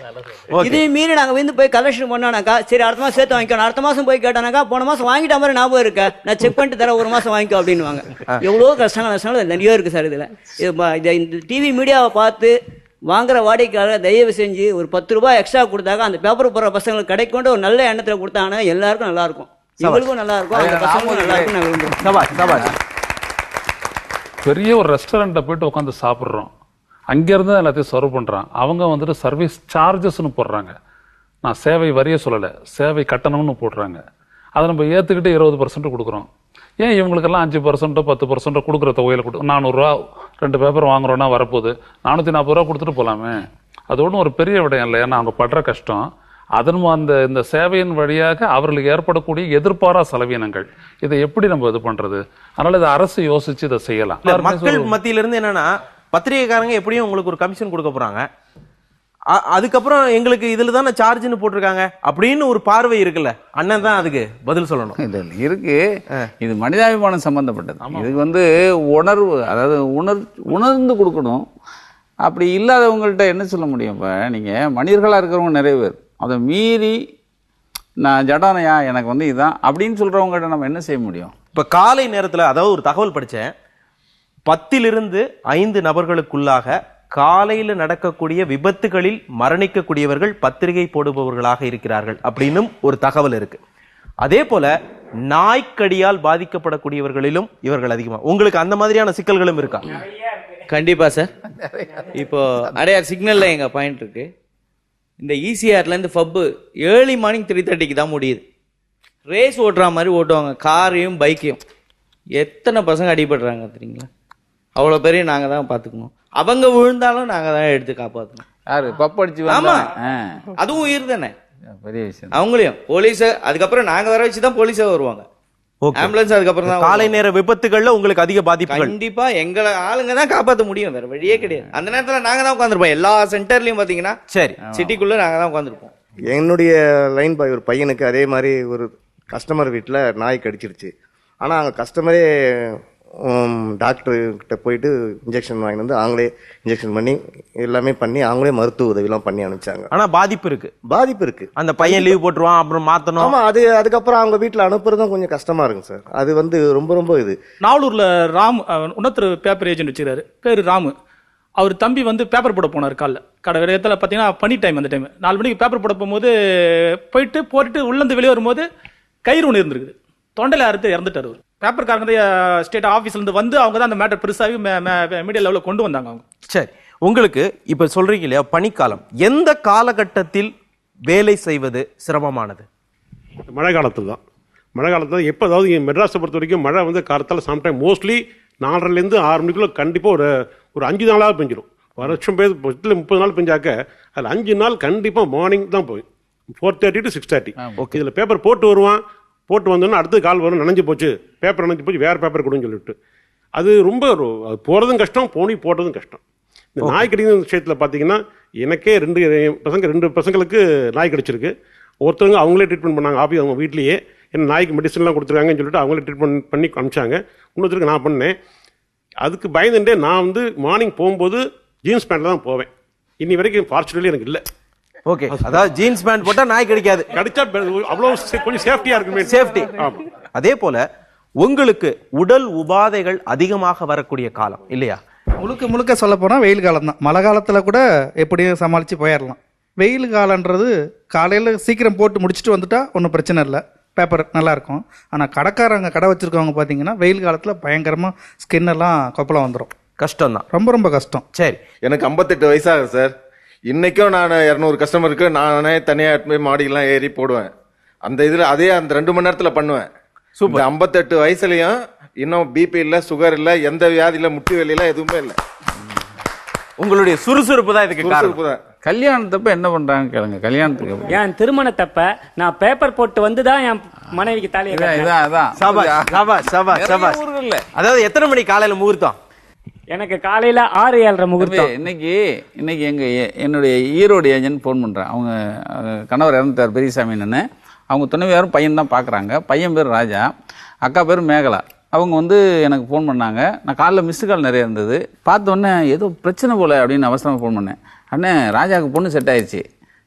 இதே மீறி நாங்கள் வந்து போய் கலெக்ஷன் பண்ணோம்னாக்கா, சரி அடுத்த மாதம் சேர்த்து வாங்கிக்கணும். அடுத்த மாதம் போய் கேட்டானாக்கா, போன மாதம் வாங்கிட்ட மாதிரி ஞாபகம் இருக்க, நான் செக் பண்ணிட்டு தரேன், ஒரு மாதம் வாங்கிக்கோ அப்படின்வாங்க. எவ்வளோ கஷ்டங்கள் நிறைய இருக்குது சார். இதில் இந்த டிவி மீடியாவை பார்த்து வாங்குற வாடிக்கையாளர் தயவு செஞ்சு ஒரு 10 ரூபாய் எக்ஸ்ட்ரா கொடுத்தாக்க அந்த பேப்பர் போடுற பசங்களுக்கு கிடைக்கும் ஒரு நல்ல எண்ணத்தில் கொடுத்தாங்கன்னா எல்லாருக்கும் நல்லா இருக்கும், எங்களுக்கும் நல்லா இருக்கும், அந்த பசங்களுக்கும் நல்லா இருக்கும். நான் விரும்புகிறேன். பெரிய ஒரு ரெஸ்டாரண்ட்டில் போயிட்டு உட்காந்து சாப்பிட்றோம், அங்கேருந்து எல்லாத்தையும் சர்வ் பண்ணுறான். அவங்க வந்துட்டு சர்வீஸ் சார்ஜஸ்ன்னு போடுறாங்க. நான் சேவை வரியை சொல்லலை, சேவை கட்டணம்னு போடுறாங்க. அதை நம்ம ஏற்றுக்கிட்டு 20% கொடுக்குறோம். ஏன் இவங்களுக்கெல்லாம் 5% 10% கொடுக்குற தொகையில் 400 ரூபா 2 பேப்பர் வாங்குறோன்னா வரப்போகுது 440 ரூபா கொடுத்துட்டு போகலாமே. அது ஒன்றும் ஒரு பெரிய விடயம் இல்லை. ஏன்னா அவங்க படுற கஷ்டம், அதன் இந்த சேவையின் வழியாக அவர்களுக்கு ஏற்படக்கூடிய எதிர்பாரா செலவினங்கள், இதை எப்படி நம்ம இது பண்றது? அதனால இதை அரசு யோசிச்சு இதை செய்யலாம். மக்கள் மத்தியில இருந்து என்னன்னா, பத்திரிகைக்காரங்க எப்படியும் உங்களுக்கு ஒரு கமிஷன் கொடுக்க போறாங்க, அதுக்கப்புறம் எங்களுக்கு இதுல தானே சார்ஜ்னு போட்டிருக்காங்க அப்படின்னு ஒரு பார்வை இருக்குல்ல, அண்ணன் தான் அதுக்கு பதில் சொல்லணும். இதில் இருக்கு, இது மனிதாபிமானம் சம்பந்தப்பட்டது. இதுக்கு வந்து உணர்வு, அதாவது உணர்ந்து கொடுக்கணும். அப்படி இல்லாதவங்கள்ட்ட என்ன சொல்ல முடியும்? இப்போ நீங்கள் மனிதர்களாக இருக்கிறவங்க நிறைய பேர், அதை மீறி நான் ஜடானையா எனக்கு வந்து இதுதான் அப்படின்னு சொல்கிறவங்கள்ட்ட நம்ம என்ன செய்ய முடியும்? இப்போ காலை நேரத்தில், அதாவது ஒரு தகவல் படித்தேன், 10 to 5 நபர்களுக்குள்ளாக காலையில நடக்கக்கூடிய விபத்துகளில் மரணிக்கக்கூடியவர்கள் பத்திரிகை போடுபவர்களாக இருக்கிறார்கள் அப்படின்னும் ஒரு தகவல் இருக்கு. அதே போல நாய்க்கடியால் பாதிக்கப்படக்கூடியவர்களிலும் இவர்கள் அதிகமா. உங்களுக்கு அந்த மாதிரியான சிக்கல்களும் இருக்கா? கண்டிப்பா சார். இப்போ அடையார் சிக்னல்ல எங்க பாயிண்ட் இருக்கு. இந்த ஈசிஆர்ல இருந்து பப்பு ஏர்லி மார்னிங் 3:30 தான் முடியுது. ரேஸ் ஓட்டுற மாதிரி ஓட்டுவாங்க, காரையும் பைக்கையும். எத்தனை பசங்க அடிபடுறாங்க தெரியுங்களா? அவ்வளோ பெரிய நாங்கள் தான் பார்த்துக்கணும். அவங்க விழுந்தாலும் நாங்கள் தான் எடுத்து காப்பாற்றணும். யாரு பப்பு அடிச்சு? ஆமா, அதுவும் உயிர் தானே, பெரிய விஷயம். அவங்களையும் போலீஸ அதுக்கப்புறம் நாங்கள் வர வச்சு தான் போலீஸே வருவாங்க. ஆம்புலன்ஸ் அதுக்கப்புறம் தான். காலை நேர விபத்துகள்ல உங்களுக்கு அதிக பாதிப்பு. கண்டிப்பா எங்களை ஆளுங்க தான் காப்பாற்ற முடியும், வேற வழியே கிடையாது. அந்த நேரத்தில் நாங்கள் தான் உட்காந்துருப்போம். எல்லா சென்டர்லயும் பாத்தீங்கன்னா சரி சிட்டிக்குள்ள நாங்கள் தான் உட்காந்துருப்போம். என்னுடைய லைன் பாய் ஒரு பையனுக்கு அதே மாதிரி ஒரு கஸ்டமர் வீட்டில் நாய் கடிச்சிருச்சு. ஆனால் அங்கே கஸ்டமரே டாக்டர்கிட்ட போயிட்டு இன்ஜெக்ஷன் வாங்கிட்டு வந்து அவங்களே இன்ஜெக்ஷன் பண்ணி எல்லாமே பண்ணி அவங்களே மருத்துவ உதவிலாம் பண்ணி அனுப்பிச்சாங்க. ஆனால் பாதிப்பு இருக்கு. அந்த பையன் லீவ் போட்டுருவான், அப்புறம் மாற்றணும். ஆமாம், அதுக்கப்புறம் அவங்க வீட்டில் அனுப்புறதும் கொஞ்சம் கஷ்டமா இருக்குங்க சார். அது ரொம்ப இது. நாவலூர்ல ராம் உணர்த்து பேப்பர் ஏஜென்ட் வச்சுக்கிறாரு, பேரு ராமு. அவர் தம்பி பேப்பர் போட போனார் காலைல. கடை இடத்துல பார்த்தீங்கன்னா பனி டைம், அந்த டைம் 4 மணிக்கு பேப்பர் போட போகும்போது போட்டுட்டு உள்ளேருந்து வெளியே வரும்போது கயிறு ஒன்று இருந்திருக்குது. தொண்டையில் அறுத்து இறந்துட்டார் அவர். பேப்பர்காரங்க ஸ்டேட் ஆஃபீஸ்ல இருந்து வந்து அவங்க தான் அந்த மேட்டர் பெருசாகி மீடியா லெவலில் கொண்டு வந்தாங்க அவங்க. சரி, உங்களுக்கு இப்ப சொல்றீங்க இல்லையா பனிக்காலம், எந்த காலகட்டத்தில் வேலை செய்வது சிரமமானது? மழை காலத்தில் தான். மழை காலத்தில் எப்போ, அதாவது மெட்ராஸை பொறுத்த வரைக்கும் மழை காலத்தால் சம்டைம் மோஸ்ட்லி 4:30 to 6 மணிக்குள்ள கண்டிப்பாக ஒரு 5 நாளாக பெஞ்சிடும். வருஷம் 30 நாள் பெஞ்சாக்க அதில் 5 நாள் கண்டிப்பாக மார்னிங் தான் போய் 4:30 to 6:30. ஓகே, இதில் பேப்பர் போட்டு வந்தோன்னா அடுத்து கால் வரும், நனைஞ்சு போச்சு, பேப்பர் நனைஞ்சு போச்சு, வேறு பேப்பர் கொடுன்னு சொல்லிட்டு. அது ரொம்ப போகிறதும் கஷ்டம், போட்டதும் கஷ்டம். இந்த நாய் கடிக்கிற விஷயத்தில் பார்த்தீங்கன்னா எனக்கே 2 பசங்களுக்கு நாய் கடிச்சிருக்கு. ஒருத்தவங்க அவங்களே ட்ரீட்மெண்ட் பண்ணாங்க ஆஃபீஸ், அவங்க வீட்லேயே. என்ன நாய்க்கு மெடிசன்லாம் கொடுத்துருக்காங்கன்னு சொல்லிட்டு அவங்களே ட்ரீட்மெண்ட் பண்ணி அனுப்பிச்சாங்க. இன்னொருத்தருக்கு நான் பண்ணேன். அதுக்கு பயந்துட்டே நான் மார்னிங் போகும்போது ஜீன்ஸ் பேண்ட்டில் தான் போவேன். இன்னி வரைக்கும் ஃபார்ச்சுனேட்லி எனக்கு இல்லை. ஓகே, அதாவது ஜீன்ஸ் பேண்ட் போட்டா நாய் கடிக்காது, கடிச்சா அவ்வளோ கொஞ்சம் சேஃப்டியா இருக்கு. சேஃப்டி. அதே போல உங்களுக்கு உடல் உபாதைகள் அதிகமாக வரக்கூடிய காலம் இல்லையா? முழுக்க சொல்ல போனா வெயில் காலம் தான். மழை காலத்துல கூட எப்படியும் சமாளிச்சு போயிடலாம். வெயில் காலன்றது காலையில சீக்கிரம் போட்டு முடிச்சுட்டு வந்துட்டா ஒன்றும் பிரச்சனை இல்லை, பேப்பர் நல்லா இருக்கும். ஆனால் கடைக்காரங்க கடை வச்சிருக்கவங்க பார்த்தீங்கன்னா வெயில் காலத்தில் பயங்கரமாக ஸ்கின் எல்லாம் கொப்பளம் வந்துடும். கஷ்டம் தான், ரொம்ப கஷ்டம். சரி, எனக்கு 58 வயசாகுது சார். இன்னைக்கும் நான் 200 கஸ்டமருக்கு நானே தனியாக போய் மாடியெல்லாம் ஏறி போடுவேன். அந்த இதில் அந்த 2 மணி நேரத்தில் பண்ணுவேன். சூப்பர். 58 வயசுலையும் இன்னும் பிபி இல்லை, சுகர் இல்லை, எந்த வியாதி இல்லை, முட்டி வலி இல்லை, எதுவுமே இல்லை. உங்களுடைய சுறுசுறுப்பு தான் இதுக்கு காரணம். கல்யாணத்தப்ப என்ன பண்றாங்க கேளுங்க. கல்யாணத்துக்கு என் திருமணத்தப்ப நான் பேப்பர் போட்டு வந்துதான் என் மனைவிக்கு தாலி. அதாவது எத்தனை மணி காலையில முகூர்த்தம்? எனக்கு காலையில 6-7:30 முகூர்த்தம். இன்னைக்கு என்னுடைய ஈரோடு ஏஜென்ட் ஃபோன் பண்றேன். அவங்க கணவர் இறந்துட்டார், பெரியசாமி அண்ணன். அவங்க துணைவியாரும் பையன் தான் பாக்குறாங்க. பையன் பேர் ராஜா, அக்கா பேர் மேகலா. அவங்க எனக்கு ஃபோன் பண்ணாங்க. நான் காலைல மிஸ்டு கால் நிறைய இருந்தது. பார்த்தோன்னே ஏதோ பிரச்சனை போல அப்படின்னு அவசரமாக ஃபோன் பண்ணேன். அண்ணே, ராஜாவுக்கு பொண்ணு செட் ஆயிடுச்சு.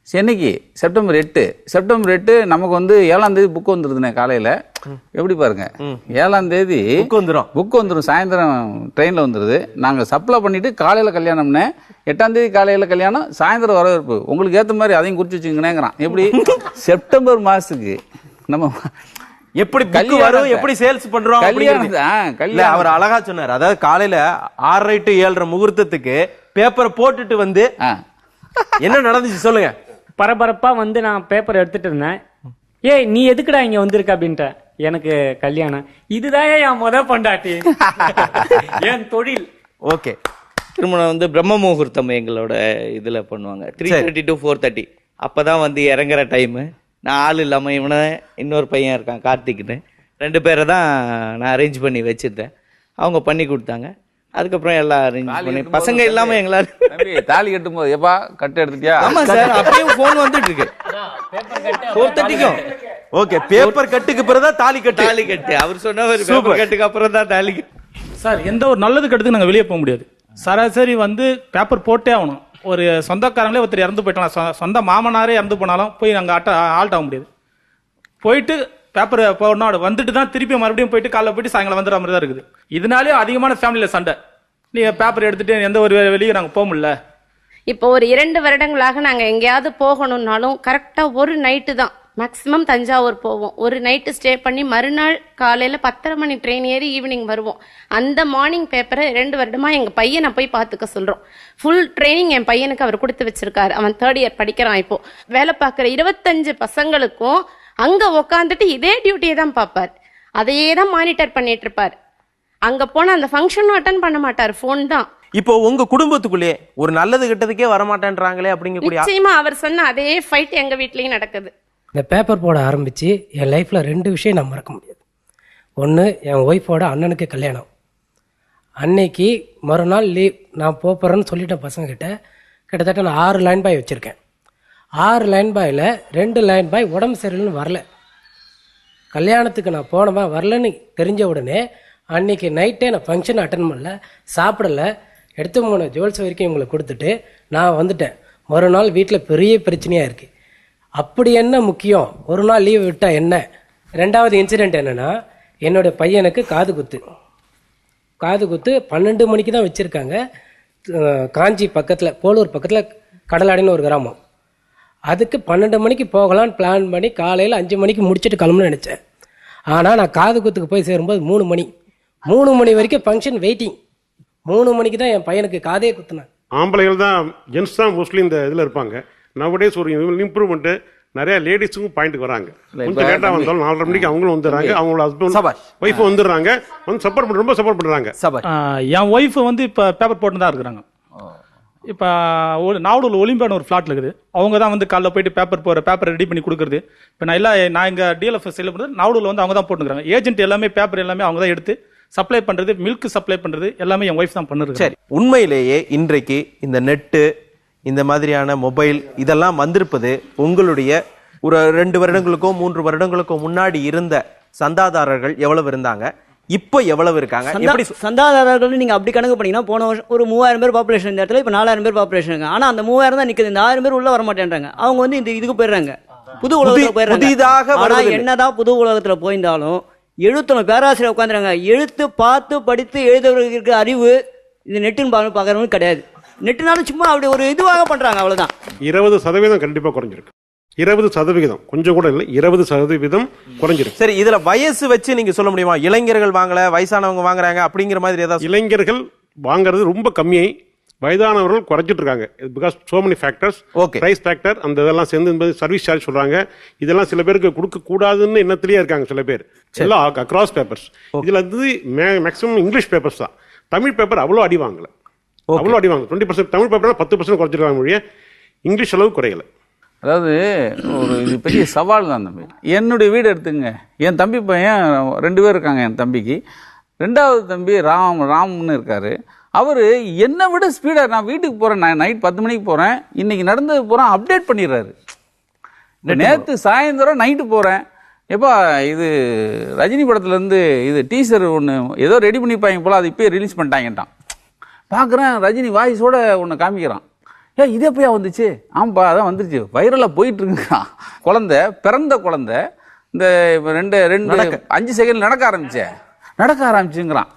என்னைக்கு? செப்டம்பர் 8 நமக்கு 7ஆம் தேதி புக் வந்துருதுண்ணே. காலையில எப்படி பாருங்க, 7ஆம் தேதி புக் வந்துடும். சாயந்தரம் ட்ரெயின்ல வந்துருது. நாங்க சப்ளை பண்ணிட்டு காலையில கல்யாணம்னு 8ஆம் தேதி காலையில கல்யாணம், சாயந்தரம் வரவேற்பு. உங்களுக்கு ஏத்த மாதிரி அதையும் குறிச்சு வச்சுங்கன்னேங்கிறான். எப்படி செப்டம்பர் மாசத்துக்கு நம்ம எப்படி வரும், எப்படி சேல்ஸ் பண்றோம்? அவர் அழகா சொன்னார். அதாவது காலையில 6:30 to 7:30 முகூர்த்தத்துக்கு பேப்பரை போட்டுட்டு வந்து என்ன நடந்துச்சு சொல்லுங்க. பரபரப்பா நான் பேப்பர் எடுத்துட்டு இருந்தேன். ஏய், நீ எதுக்குடா இங்க வந்திருக்க அப்படின்ட்ட. எனக்கு கல்யாணம். இதுதான் என் முத பொண்டாட்டி, என் தொழில். ஓகே, திருமணம் பிரம்ம முகூர்த்தம் எங்களோட இதுல பண்ணுவாங்க. 3:30 to 4:30. அப்பதான் இறங்குற டைமு. நான் ஆள் இல்லாம இவனை இன்னொரு பையன் இருக்கான் கார்த்திக்னு, 2 பேரை தான் நான் அரேஞ்ச் பண்ணி வச்சிருந்தேன். அவங்க பண்ணி கொடுத்தாங்க. அதுக்கப்புறம் எல்லாம் அரேஞ்ச் பண்ணி பசங்க இல்லாம எங்களால தாலி கட்டும் போது எப்பா கட்டு எடுத்துட்டியா? ஆமா சார், அப்பயும் போன் வந்துட்டு இருக்கு 4:30க்கும். ஓகே, பேப்பர் கட்டுக்கு பிறகுதான் தாலி கட்டு. அவர் சொன்னவர் பேப்பர் கட்டுக்கு அப்புறம் தான் தாலி கட்டு. சார், எந்த ஒரு நல்லது கட்டுக்கு நாங்கள் வெளியே போக முடியாது. சராசரி பேப்பர் போட்டே ஆகணும். ஒரு சொந்தக்காரங்களே ஒருத்தர் இறந்து போயிட்டாங்க, சொந்த மாமனாரே இறந்து போனாலும் போய் நாங்கள் ஆல்ட் ஆக முடியாது. போயிட்டு பேப்பர் போடணும், வந்துட்டு தான் திருப்பி மறுபடியும் போயிட்டு காலைல போயிட்டு சாயங்காலம் வந்துடுற மாதிரி தான் இருக்குது. இதனாலே அதிகமான ஃபேமிலியில் சண்டை. நீங்கள் பேப்பர் எடுத்துகிட்டு எந்த ஒரு வெளியே நாங்கள் போக முடியல. இப்போ ஒரு 2 வருடங்களாக நாங்கள் எங்கேயாவது போகணும்னாலும் கரெக்டாக ஒரு நைட்டு தான் மேக்ஸிமம் தஞ்சாவூர் போவோம். ஒரு நைட்டு ஸ்டே பண்ணி மறுநாள் காலையில் 10:30 மணி ட்ரெயின் ஏறி ஈவினிங் வருவோம். அந்த மார்னிங் பேப்பரை 2 வருடமாக எங்கள் பையனை போய் பார்த்துக்க சொல்கிறோம். ஃபுல் ட்ரைனிங் என் பையனுக்கு அவர் கொடுத்து வச்சிருக்காரு. அவன் 3rd இயர் படிக்கிறான். இப்போ வேலை பார்க்குற 25 பசங்களுக்கும் அங்கே உக்காந்துட்டு இதே டியூட்டியை தான் பார்ப்பார். அதையே தான் மானிட்டர் பண்ணிட்டு இருப்பார். அங்கே போனால் அந்த ஃபங்க்ஷனும் அட்டன் பண்ண மாட்டார், ஃபோன் தான். இப்போ உங்க குடும்பத்துக்குள்ளே ஒரு நல்லது கெட்டதுக்கே வரமாட்டேன்றாங்களே அப்படிங்கக்கூடிய நிச்சயமா அவர் சொன்ன அதே ஃபைட் எங்க வீட்லயும் நடக்குது. இந்த பேப்பர் போட ஆரம்பித்து என் லைஃப்பில் 2 விஷயம் நான் மறக்க முடியாது. ஒன்று, என் ஒய்ஃபோட அண்ணனுக்கு கல்யாணம். அன்னைக்கு மறுநாள் லீவ் நான் போகிறேன்னு சொல்லிட்டேன் பசங்கக்கிட்ட. கிட்டத்தட்ட நான் 6 லைன் பாய் வச்சுருக்கேன். 6 லைன் பாயில் 2 லைன் பாய் உடம்பு சரியில்லைன்னு வரல. கல்யாணத்துக்கு நான் போனவன் வரலன்னு தெரிஞ்ச உடனே அன்னைக்கு நைட்டே நான் ஃபங்க்ஷன் அட்டன் பண்ணல, சாப்பிடல, எடுத்து போன ஜுவல்ஸ் வரைக்கும் இவங்களுக்கு கொடுத்துட்டு நான் வந்துட்டேன். மறுநாள் வீட்டில் பெரிய பிரச்சனையாக இருக்குது. அப்படி என்ன முக்கியம், ஒரு நாள் லீவ் விட்டால் என்ன? 2வது இன்சிடெண்ட் என்னென்னா, என்னுடைய பையனுக்கு காது குத்து 12 மணிக்கு தான் வச்சுருக்காங்க. காஞ்சி பக்கத்தில், போலூர் பக்கத்தில் கடலாடின்னு ஒரு கிராமம். அதுக்கு 12 மணிக்கு போகலான்னு பிளான் பண்ணி காலையில் 5 மணிக்கு முடிச்சுட்டு கிளம்புன்னு நினச்சேன். ஆனால் நான் காது குத்துக்கு போய் சேரும்போது 3 மணி வரைக்கும் ஃபங்க்ஷன் வெயிட்டிங். 3 மணிக்கு தான் என் பையனுக்கு காதே குத்துனேன். ஆம்பளைகள் தான், ஜென்ஸ் தான் மோஸ்ட்லி இந்த இதில் இருப்பாங்க. நவடேஸ் ஒரு இம்ப்ரூவ்மெண்ட், நிறைய லேடிஸுக்கும் பாயிண்ட்டுக்கு வராங்க. கொஞ்சம் லேட்டாக வந்தாலும் 4:30 மணிக்கு அவங்களும் வந்துடுறாங்க, அவங்களோட ஹஸ்பண்ட் ஒய்ஃபும் வந்துடுறாங்க, வந்து ரொம்ப சப்போர்ட் பண்ணுறாங்க. என் ஒய்ஃபு வந்து இப்போ பேப்பர் போட்டு தான் இருக்கிறாங்க. இப்போ நாவலூர் ஒலிம்பியான்னு ஒரு ஃப்ளாட் இருக்குது. அவங்க தான் வந்து காலைல போயிட்டு பேப்பர் ரெடி பண்ணி கொடுக்குறது. இப்போ நான் இங்கே டிஎல்எஃப் செல்ல பண்ணுறது, நாவலூரில் வந்து அவங்க தான் போட்டுக்கிறாங்க. ஏஜென்ட் எல்லாமே பேப்பர் எல்லாமே அவங்க தான் எடுத்து சப்ளை பண்ணுறது, மில்க் சப்ளை பண்ணுறது எல்லாமே என் ஒய்ஃப் தான் பண்ணுறது. சரி, உண்மையிலேயே இன்றைக்கு இந்த நெட்டு, இந்த மாதிரியான மொபைல் இதெல்லாம் வந்திருப்பது உங்களுடைய ஒரு 2 வருடங்களுக்கோ 3 வருடங்களுக்கோ முன்னாடி இருந்த சந்தாதாரர்கள் எவ்வளவு இருந்தாங்க, இப்போ எவ்வளவு இருக்காங்க? எப்படி சந்தாதாரர்கள் நீங்க அப்படி கணக்கு பண்ணீங்கன்னா, போன வருஷம் ஒரு 3000 பேர் பாப்புலேஷன் இந்த இடத்துல, இப்போ 4000 பேர் பாப்புலேஷன் இருக்கு. ஆனா அந்த 3000 தான் நிக்குது. இந்த 1000 பேர் உள்ள வர மாட்டேன்றாங்க. அவங்க வந்து இந்த இதுக்கு போயிடுறாங்க, புது உலகத்துல போயிடுறாங்க. ஆனா என்னதான் புது உலகத்துல போயிருந்தாலும் எழுத்தணும் பேராசிரியர் உட்காந்துறாங்க. எழுத்து பார்த்து படித்து எழுதுறவர்களுக்கு இருக்க அறிவு இந்த நெட்டுன்னு பார்க்கறவங்க கிடையாது. நெட்டுனாலும் சும்மா அப்படி ஒரு இதுவாக பண்றாங்க, அவ்வளவுதான். 20% கண்டிப்பா குறைஞ்சிருக்கு. 20% கொஞ்சம் கூட இல்லை, 20% குறைஞ்சிருக்கு. சரி, இதுல வயசு வச்சு நீங்க சொல்ல முடியுமா? இளைஞர்கள் வாங்கல, வயசானவங்க வாங்குறாங்க அப்படிங்கிற மாதிரி ஏதாவது? இளைஞர்கள் வாங்குறது ரொம்ப கம்மியாய், வயதானவர்கள் குறைச்சிட்டு இருக்காங்க. Because so many factors, price factor, அந்த இதெல்லாம் சேர்ந்து சர்வீஸ் சார்ஜ் சொல்றாங்க. இதெல்லாம் சில பேருக்கு கொடுக்க கூடாதுன்னு எண்ணத்திலேயே இருக்காங்க சில பேர். எல்லாம் அக்ராஸ் பேப்பர்ஸ். இதுல வந்து மேக்ஸிமம் இங்கிலீஷ் பேப்பர்ஸ் தான். தமிழ் பேப்பர் அவ்வளோ அடி வாங்கல, அவ்வளோ அடி வாங்கல. 20% தமிழ் பேப்பர் 10% குறைச்சிருக்காங்க மொழிய, இங்கிலீஷ் அளவு குறையல. அதாவது ஒரு இது பெரிய சவால் தான் தம்பி. என்னுடைய வீடு எடுத்துங்க, என் தம்பி பையன் 2 பேர் இருக்காங்க. என் தம்பிக்கு 2வது தம்பி ராம்னு இருக்காரு. அவர் என்னை விட ஸ்பீடாக, நான் வீட்டுக்கு போகிறேன், நான் நைட் 10 மணிக்கு போகிறேன், இன்னைக்கு நடந்தது போகிறேன் அப்டேட் பண்ணிடுறாரு. நேற்று சாயந்தரம் நைட்டு போகிறேன், எப்பா இது ரஜினி படத்துலேருந்து இது டீசர் ஒன்று ஏதோ ரெடி பண்ணிப்பாங்க போல, அது இப்போயே ரிலீஸ் பண்ணிட்டாங்கட்டான். பார்க்குறேன் ரஜினி வாய்ஸோட ஒன்று காமிக்கிறான். இது எப்பயா வந்துச்சு? ஆமாப்பா அதான் வந்துருச்சு, வைரலாக போயிட்டு இருக்குங்கிறான். பிறந்த குழந்தை இந்த 5 செகண்ட் நடக்க ஆரம்பிச்சுங்கிறான்.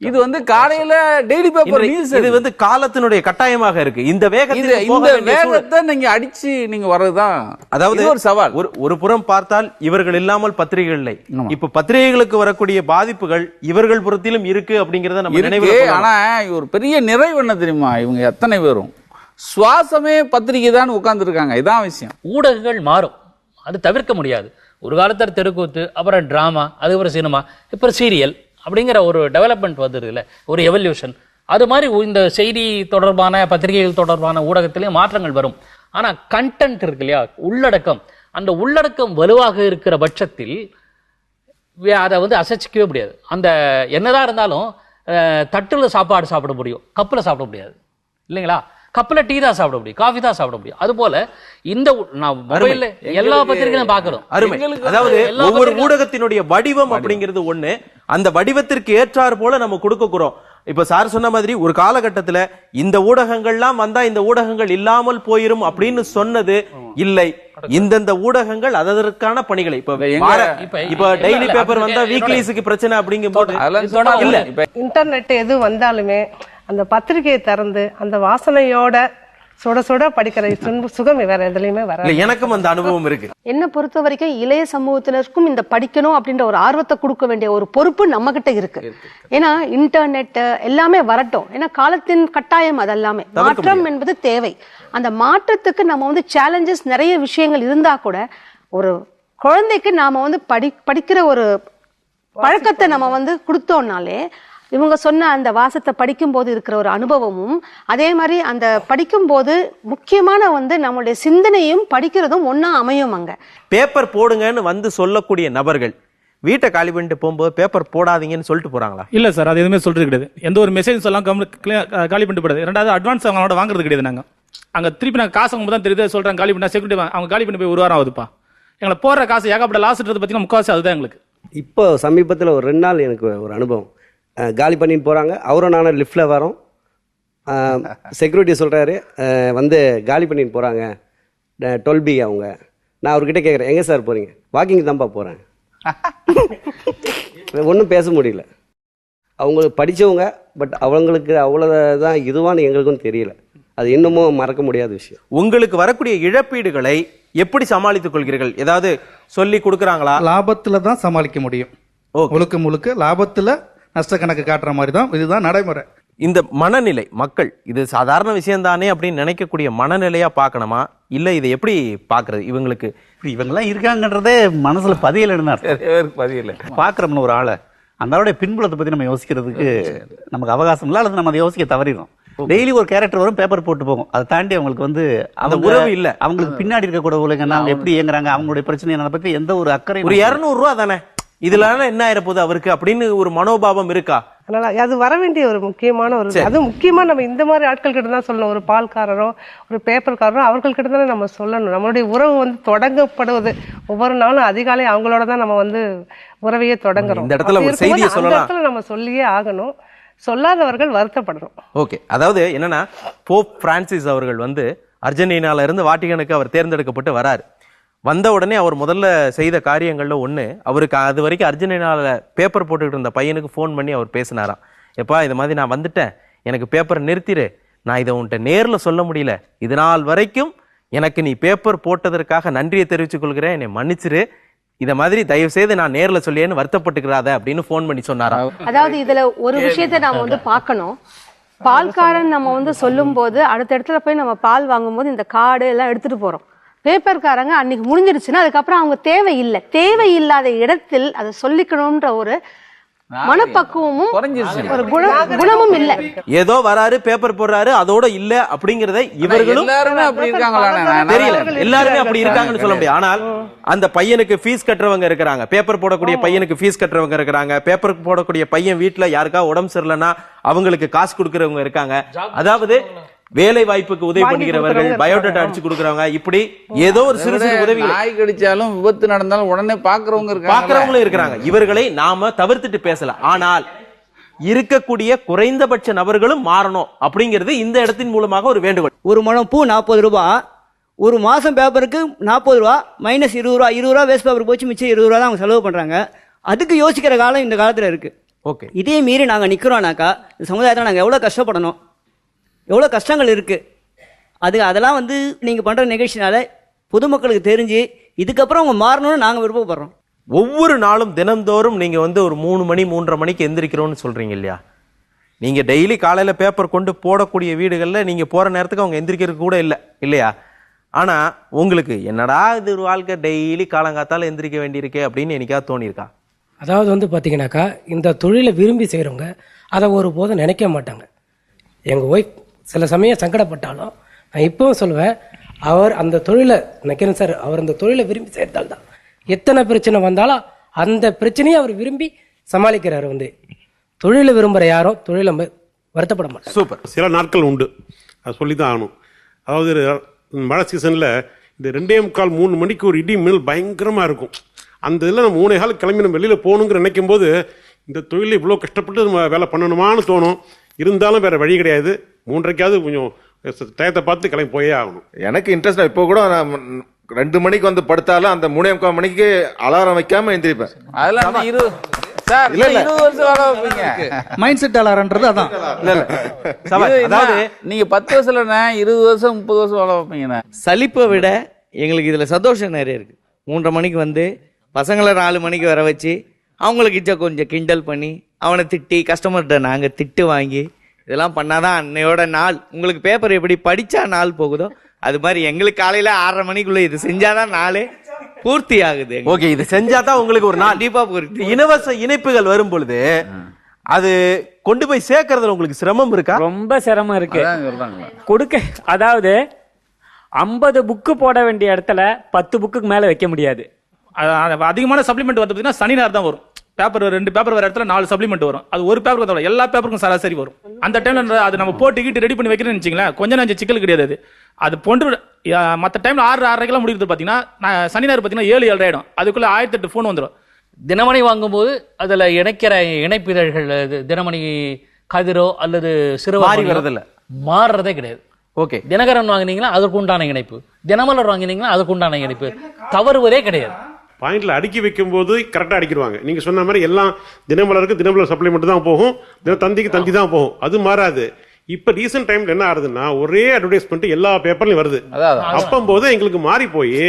இது வந்து காலையில டெய்லி பேப்பர் நியூஸ், இது வந்து காலத்தினுடைய கட்டாயமாக இருக்கு. இந்த வேகத்தை நீங்க அடிச்சு நீங்க வர்றதுதான், அதாவது ஒரு சவால். ஒரு புறம் பார்த்தால் இவர்கள் இல்லாமல் பத்திரிகைகள் இல்லை. இப்ப பத்திரிகைகளுக்கு வரக்கூடிய பாதிப்புகள் இவர்கள் புறத்திலும் இருக்கு அப்படிங்கறத நம்ம நினைவு. ஆனா ஒரு பெரிய நிறைவு என்ன தெரியுமா, இவங்க எத்தனை பேரும் சுவாசமே பத்திரிகை தான் உட்கார்ந்து இருக்காங்க. இதான் விஷயம். ஊடகங்கள் மாறும், அது தவிர்க்க முடியாது. ஒரு காலத்தில் தெருக்கூத்து, அப்புறம் டிராமா, அதுக்கப்புறம் சினிமா, இப்போ சீரியல் அப்படிங்கிற ஒரு டெவலப்மெண்ட் வந்துருதுல, ஒரு எவல்யூஷன். அது மாதிரி இந்த செய்தி தொடர்பான பத்திரிகைகள் தொடர்பான ஊடகத்திலேயும் மாற்றங்கள் வரும். ஆனால் கண்டென்ட் இருக்கு இல்லையா, உள்ளடக்கம், அந்த உள்ளடக்கம் வலுவாக இருக்கிற பட்சத்தில் அதை வந்து அசைச்சிக்கவே முடியாது. அந்த என்னதான் இருந்தாலும் தட்டில் சாப்பாடு சாப்பிட முடியும், கப்பில் சாப்பிட முடியாது இல்லைங்களா? கப்பில் டீ தான் சாப்பிட முடியும், காஃபி தான் சாப்பிட முடியும். அது போல இந்த மொபைல்ல எல்லா பத்திரிகையும் பார்க்கிறோம். அருமை. அதாவது ஒவ்வொரு ஊடகத்தினுடைய வடிவம் அப்படிங்கிறது ஒண்ணு, அந்த வடிவத்திற்கு ஏற்றாறு போல நம்ம கொடுக்கிறோம். இப்ப சார் சொன்ன மாதிரி ஒரு காலகட்டத்துல இந்த ஊடகங்கள்லாம் வந்தா இந்த ஊடகங்கள் இல்லாமல் போயிரும் அப்படின்னு சொன்னது இல்லை. இந்தந்த ஊடகங்கள் அதற்கான பணிகளை இப்ப டெய்லி பேப்பர் வந்தா வீக்லிஸுக்கு பிரச்சனை அப்படிங்கும் போது இல்ல, இன்டர்நெட் எது வந்தாலுமே அந்த பத்திரிகையை திறந்து அந்த வாசனையோட சுட சுட படிக்கிற சுகம் வேற எதுலயுமே வர. எனக்கும் அந்த அனுபவம் இருக்கு. என்ன பொறுத்த வரைக்கும் இளைய சமூகத்தினருக்கும் இந்த படிக்கணும் அப்படின்ற ஒரு ஆர்வத்தை கொடுக்க வேண்டிய ஒரு பொறுப்பு நம்ம கிட்ட இருக்கு. ஏன்னா இன்டர்நெட் எல்லாமே வரட்டும், ஏன்னா காலத்தின் கட்டாயம் அதெல்லாமே. மாற்றம் என்பது தேவை. அந்த மாற்றத்துக்கு நம்ம வந்து சேலஞ்சஸ் நிறைய விஷயங்கள் இருந்தா கூட ஒரு குழந்தைக்கு நாம வந்து படிக்கிற ஒரு பழக்கத்தை நம்ம வந்து கொடுத்தோம்னாலே இவங்க சொன்ன அந்த வாசத்தை படிக்கும் போது இருக்கிற ஒரு அனுபவமும், அதே மாதிரி அந்த படிக்கும் போது முக்கியமான வந்து நம்மளுடைய சிந்தனையும் படிக்கிறதும் ஒன்னா அமையும். அங்க பேப்பர் போடுங்கன்னு வந்து சொல்லக்கூடிய நபர்கள் வீட்டை காலி பண்ணிட்டு போகும்போது பேப்பர் போடாதீங்கன்னு சொல்லிட்டு போறாங்களா? இல்ல சார், அது எதுவுமே சொல்றது கிடையாது. எந்த ஒரு மெசேஜ் எல்லாம் காலி பண்ணிட்டு போடுது. ரெண்டாவது அட்வான்ஸ் அவங்களோட வாங்குறது கிடையாது. நாங்க அங்க திருப்பி நாங்க காசு அவங்க தான் தெரியுது சொல்றாங்க காலி பண்ணா செக்யூரிட்டி அவங்க காலி பண்ணி போய் 1 வாரம் ஆகுதுப்பா. எங்களை போடுற காசு ஏகப்பட்ட லாஸ்ன்றது பார்த்தீங்கன்னா முக்கால்வாசி அதுதான் எங்களுக்கு. இப்போ சமீபத்தில் ஒரு 2 நாள் எனக்கு ஒரு அனுபவம். காலி பண்ணிட்டு போகிறாங்க, அவரும் நானும் லிஃப்டில் வரோம். செக்யூரிட்டி சொல்கிறாரு வந்து காலி பண்ணிட்டு போகிறாங்க 12B அவங்க. நான் அவர்கிட்ட கேட்குறேன், எங்கே சார் போகிறீங்க? வாக்கிங் தான்ப்பா போகிறேன். ஒன்றும் பேச முடியல. அவங்க படித்தவங்க, பட் அவங்களுக்கு அவ்வளோதான் இதுவான்னு எங்களுக்கும் தெரியல. அது இன்னமும் மறக்க முடியாத விஷயம். உங்களுக்கு வரக்கூடிய இழப்பீடுகளை எப்படி சமாளித்துக் கொள்கிறீர்கள்? ஏதாவது சொல்லி கொடுக்குறாங்களா? லாபத்துல தான் சமாளிக்க முடியும். முழுக்க முழுக்க லாபத்துல நஷ்ட கணக்கு காட்டுற மாதிரி தான் இதுதான் நடைமுறை. இந்த மனநிலை மக்கள் இது சாதாரண விஷயம் தானே அப்படின்னு நினைக்கக்கூடிய மனநிலையா பார்க்கணுமா, இல்ல இதை எப்படி பாக்குறது? இவங்களுக்கு இவங்கெல்லாம் இருக்காங்கன்றதே மனசுல பதியல பதியல பாக்குறோம்னு ஒரு ஆளை அந்த ஆளுடைய பின்புலத்தை பத்தி நம்ம யோசிக்கிறதுக்கு நமக்கு அவகாசம் இல்லை, அல்லது நம்ம அதை யோசிக்க தவறிடும். டெய்லி ஒரு கேரக்டர் வரும், பேப்பர் போட்டு போகும். அதை தாண்டி அவங்களுக்கு வந்து அந்த உறவு இல்ல. அவங்களுக்கு பின்னாடி இருக்கக்கூட உலகங்க அவங்க எப்படி இயங்குறாங்க, அவங்களுடைய பிரச்சனை என்ன பத்தி எந்த ஒரு அக்கறை. ஒரு 200 ரூபா தானே இதுல என்ன ஆயிரப்போகுது அவருக்கு அப்படின்னு ஒரு மனோபாவம் இருக்கா? அதனால அது வர வேண்டிய ஒரு முக்கியமான ஒரு அது முக்கியமா நம்ம இந்த மாதிரி ஆட்கள் கிட்ட தான் சொல்லணும். ஒரு பால்காரரோ ஒரு பேப்பர்காரரோ அவர்கள் கிட்ட தானே நம்ம சொல்லணும். நம்மளுடைய உறவு வந்து தொடங்கப்படுவது ஒவ்வொரு நாளும் அதிகாலை அவங்களோட தான் நம்ம வந்து உறவையே தொடங்குறோம். இந்த இடத்துல ஒரு செய்தியை சொல்லலாம், நம்ம சொல்லியே ஆகணும். சொல்லாதவர்கள் வருத்தப்படணும். ஓகே, அதாவது என்னன்னா போப் பிரான்சிஸ் அவர்கள் வந்து அர்ஜென்டினால இருந்து வாட்டிகனுக்கு அவர் தேர்ந்தெடுக்கப்பட்டு வராரு. வந்த உடனே அவர் முதல்ல செய்த காரியங்கள்ல ஒண்ணு, அவருக்கு அது வரைக்கும் அர்ஜென்டினால பேப்பர் போட்டுக்கிட்டு இருந்த பையனுக்கு ஃபோன் பண்ணி அவர் பேசினாராம். எப்பா இது மாதிரி நான் வந்துட்டேன், எனக்கு பேப்பர் நிறுத்திடு, நான் இதை உன்கிட்ட நேர்ல சொல்ல முடியல, இது நாள் வரைக்கும் எனக்கு நீ பேப்பர் போட்டதற்காக நன்றியை தெரிவித்துக் கொள்கிறேன், என்னை மன்னிச்சிரு, இத மாதிரி தயவு செய்து நான் நேர்ல சொல்லியேன்னு வருத்தப்பட்டுக்கிறாத அப்படின்னு போன் பண்ணி சொன்னாராம். அதாவது இதுல ஒரு விஷயத்தை நாம வந்து பார்க்கணும். பால்காரன் நம்ம வந்து சொல்லும் போது அடுத்த இடத்துல போய் நம்ம பால் வாங்கும் போது இந்த கார்டு எல்லாம் எடுத்துட்டு போறோம். பேப்பர்காரங்க அன்னைக்கு முடிஞ்சிருச்சுன்னா அதுக்கப்புறம் அவங்க தேவையில்லை. தேவையில்லாத இடத்தில் அதை சொல்லிக்கணும்ன்ற ஒரு மனப்பக்குவமும் ஒரு குணமும் இல்ல. ஏதோ வராரு பேப்பர் போடுறாரு அதோட இல்ல அப்படிங்கறத இவர்களும் தெரியல. எல்லாருமே அப்படி இருக்காங்கன்னு சொல்ல முடியாது. ஆனால் அந்த பையனுக்கு ஃபீஸ் கட்டுறவங்க இருக்கிறாங்க, பேப்பர் போடக்கூடிய பையனுக்கு ஃபீஸ் கட்டுறவங்க இருக்கிறாங்க, பேப்பர் போடக்கூடிய பையன் வீட்டுல யாருக்கா உடம்பு சரியில்லைன்னா அவங்களுக்கு காசு கொடுக்கறவங்க இருக்காங்க. அதாவது வேலை வாய்ப்புக்கு உதவி பண்ணுகிறவர்கள், பயோடேட்டா அடிச்சு கொடுக்கறவங்க, இப்படி ஏதோ ஒரு சிறு சிறு உதவி. நாய் கடிச்சாலும் விபத்து நடந்தாலும் உடனே பாக்குறவங்களும் இருக்கிறாங்க. இவர்களை நாம தவிர்த்துட்டு பேசல. ஆனால் இருக்கக்கூடிய குறைந்தபட்ச நபர்களும் மாறணும் அப்படிங்கிறது இந்த இடத்தின் மூலமாக ஒரு வேண்டுகோள். ஒரு முழம் பூ 40 ரூபாய், ஒரு மாசம் பேப்பருக்கு 40 ரூபா மைனஸ் 20 ரூபா, 20 ரூபா வேஸ்ட் பேப்பர் போச்சு, மிச்சம் 20 ரூபா தான் அவங்க செலவு பண்றாங்க. அதுக்கு யோசிக்கிற காலம் இந்த காலத்துல இருக்கு. ஓகே, இதே மீறி நாங்க நிக்கிறோம்னாக்கா இந்த சமுதாயத்தில் நாங்க எவ்வளவு கஷ்டப்படணும், எவ்வளோ கஷ்டங்கள் இருக்குது. அதெல்லாம் வந்து நீங்கள் பண்ணுற நிகழ்ச்சினால பொதுமக்களுக்கு தெரிஞ்சு இதுக்கப்புறம் அவங்க மாறணும்னு நாங்கள் விருப்பப்படுறோம். ஒவ்வொரு நாளும் தினந்தோறும் நீங்கள் வந்து ஒரு 3 மணி 3:30 மணிக்கு எந்திரிக்கிறோன்னு சொல்கிறீங்க இல்லையா? நீங்கள் டெய்லி காலையில் பேப்பர் கொண்டு போடக்கூடிய வீடுகளில் நீங்கள் போகிற நேரத்துக்கு அவங்க எந்திரிக்கிறது கூட இல்லை இல்லையா? ஆனால் உங்களுக்கு என்னடா இது ஒரு வாழ்க்கை, டெய்லி காலங்காத்தால் எந்திரிக்க வேண்டியிருக்கே அப்படின்னு என்னைக்காவது தோணியிருக்கா? அதாவது வந்து பார்த்தீங்கன்னாக்கா இந்த தொழிலை விரும்பி செய்கிறவங்க அதை ஒருபோதும் நினைக்க மாட்டாங்க. எங்கள் ஒய்ஃப் சில சமயம் சங்கடப்பட்டாலும் நான் இப்பவும் சொல்லுவேன், அவர் அந்த தொழிலை நினைக்கிறேன் சார், அவர் அந்த தொழிலை விரும்பி செய்யறதால் தான் எத்தனை பிரச்சனை வந்தாலும் அந்த பிரச்சனையை அவர் விரும்பி சமாளிக்கிறார். வந்து தொழிலை விரும்புகிற யாரும் தொழிலை வருத்தப்பட மாட்டாங்க. சூப்பர். சில நாட்கள் உண்டு, அது சொல்லி தான் ஆகணும். அதாவது மழை சீசனில் இந்த 2:45 3 மணிக்கு ஒரு இடி மின்னல் பயங்கரமாக இருக்கும். அந்த இதில் நம்ம 3:15 கிளம்பி நம்ம வெளியில் போகணுங்கிற நினைக்கும் போது இந்த தொழில் இவ்வளோ கஷ்டப்பட்டு நம்ம வேலை பண்ணணுமான்னு தோணும். இருந்தாலும் வேற வழி கிடையாது. 3:30க்காவது கொஞ்சம் டயத்தை பார்த்து கிளம்பி போயே ஆகணும். எனக்கு இன்ட்ரெஸ்ட். இப்போ கூட நான் 2 மணிக்கு வந்து படுத்தாலும் அந்த 3:45 மணிக்கு அலாரம் வைக்காம எந்திரிப்பேன். அதெல்லாம் சார் இல்ல, இல்ல. 20 வருஷம் வேலை வைப்பீங்க. மைண்ட் செட் அலாரன்றது அதான். அதாவது நீங்க 10 வருஷம் இல்லைண்ணே, 20 வருஷம் 30 வருஷம் வேலை வைப்பீங்கண்ணே. சலிப்பை விட எங்களுக்கு இதுல சந்தோஷம் நிறைய இருக்கு. 3:30 மணிக்கு வந்து பசங்களை 4 மணிக்கு வர வச்சு அவங்களுக்கு கொஞ்சம் கிண்டல் பண்ணி அவனை திட்டி கஸ்டமர்கிட்ட நாங்க திட்டு வாங்கி இதெல்லாம் பண்ணாதான் அன்னையோட நாள். உங்களுக்கு பேப்பர் எப்படி படிச்சா நாள் போகுதோ அது மாதிரி எங்களுக்கு காலையில 6:30 மணிக்குள்ள இது செஞ்சாதான் நாளே பூர்த்தி ஆகுது. ஓகே, இது செஞ்சாதான் உங்களுக்கு ஒரு நாள் கண்டிப்பா பூர்த்தி. இலவச இணைப்புகள் வரும் பொழுது அது கொண்டு போய் சேர்க்கறதுல உங்களுக்கு சிரமம் இருக்கா? ரொம்ப சிரமம் இருக்கு கொடுக்க. அதாவது 50 புக்கு போட வேண்டிய இடத்துல 10 புக்குக்கு மேல வைக்க முடியாது. அதிகமான சப்ளிமெண்ட் வந்து பார்த்தீங்கன்னா சனி ஞாயிறு தான் வரும். பேப்பர் 2 பேப்பர் வர இடத்துல 4 சப்ளிமெண்ட் வரும். அது ஒரு பேப்பருக்கு தவிர எல்லா பேப்பருக்கும் சராசரி வரும். அந்த டைம்ல அது நம்ம போட்டுக்கிட்டு ரெடி பண்ணி வைக்கிறேன்னு வச்சுங்களேன், கொஞ்சம் நஞ்சம் சிக்கல் கிடையாது. அது போன்று மற்ற டைம்ல 6:30 முடிக்கிறது பார்த்தீங்கன்னா சனி ஞாயிறு பார்த்தீங்கன்னா 7-7 ஆயிடும். அதுக்குள்ள 1008 ஃபோன் வந்துடும். தினமணி வாங்கும்போது அதுல இணைக்கிற இணைப்பிதழ்கள் தினமணி கதிரோ அல்லது மாறி வரதில்ல, மாறுறதே கிடையாது. ஓகே, தினகரன் வாங்கினீங்களா அதுக்கு உண்டான இணைப்பு, தினமலர் வாங்கினீங்களா அதுக்கு உண்டான இணைப்பு, தவறுவதே கிடையாது. பாயிண்ட்ல அடுக்கி வைக்கும் போது கரெக்டாக அடிக்கிடுவாங்க. நீங்க சொன்ன மாதிரி எல்லாம் தினமலருக்கு தினமலர் சப்ளிமெண்ட் தான் போகும், தந்திக்கு தந்தி தான் போகும். அது மாறாது. இப்ப ரீசெண்ட் டைம்ல என்ன ஆகுதுன்னா ஒரே அட்வர்டைஸ்மெண்ட் எல்லா பேப்பர்லயும் வருது. அப்பம்போது எங்களுக்கு மாறி போய்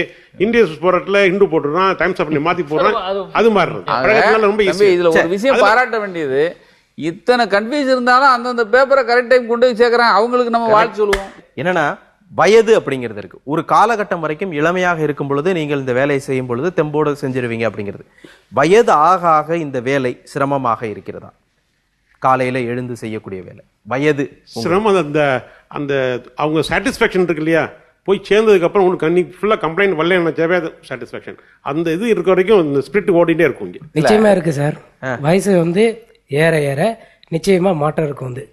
இந்திய போராட்டத்துல இந்து போட்டுறான், டைம்ஸ் ஆஃப் இந்தியா மாத்தி போடுறான். அது மாறுறது ரொம்ப ஈஸி. இதுல ஒரு விஷயம் பாராட்ட வேண்டியது, இத்தனை கன்ஃபியூஸ் இருந்தாலும் அந்தந்த பேப்பரை கரெக்ட் டைம் கொண்டு போய் சேர்க்கறாங்க. அவங்களுக்கு நம்ம வாழ்த்து சொல்லுவோம். என்னன்னா வயது அப்படிங்கிறது இருக்கு. ஒரு காலகட்டம் வரைக்கும் இளமையாக இருக்கும் பொழுது நீங்கள் இந்த வேலையை செய்யும் பொழுது தெம்போடு செஞ்சிருவீங்க அப்படிங்கிறது. வயது ஆக ஆக இந்த வேலை சிரமமாக இருக்கிறதா? காலையில எழுந்து செய்யக்கூடிய வேலை வயது சிரமம். அந்த அவங்க சாட்டிஸ்ஃபேக்ஷன் இருக்கு இல்லையா, போய் சேர்ந்ததுக்கு அப்புறம் உங்களுக்கு அன்னைக்கு ஃபுல்லா கம்ப்ளைண்ட் வரல நினைச்சாவே சாட்டிஸ்ஃபேக்ஷன். அந்த இது இருக்க வரைக்கும் இந்த ஸ்பிரிட் ஓடிட்டே இருக்கும். இங்க நிச்சயமா இருக்கு சார். வயசு வந்து ஏற ஏற நிச்சயமா மாற்றம் இருக்கும். வந்து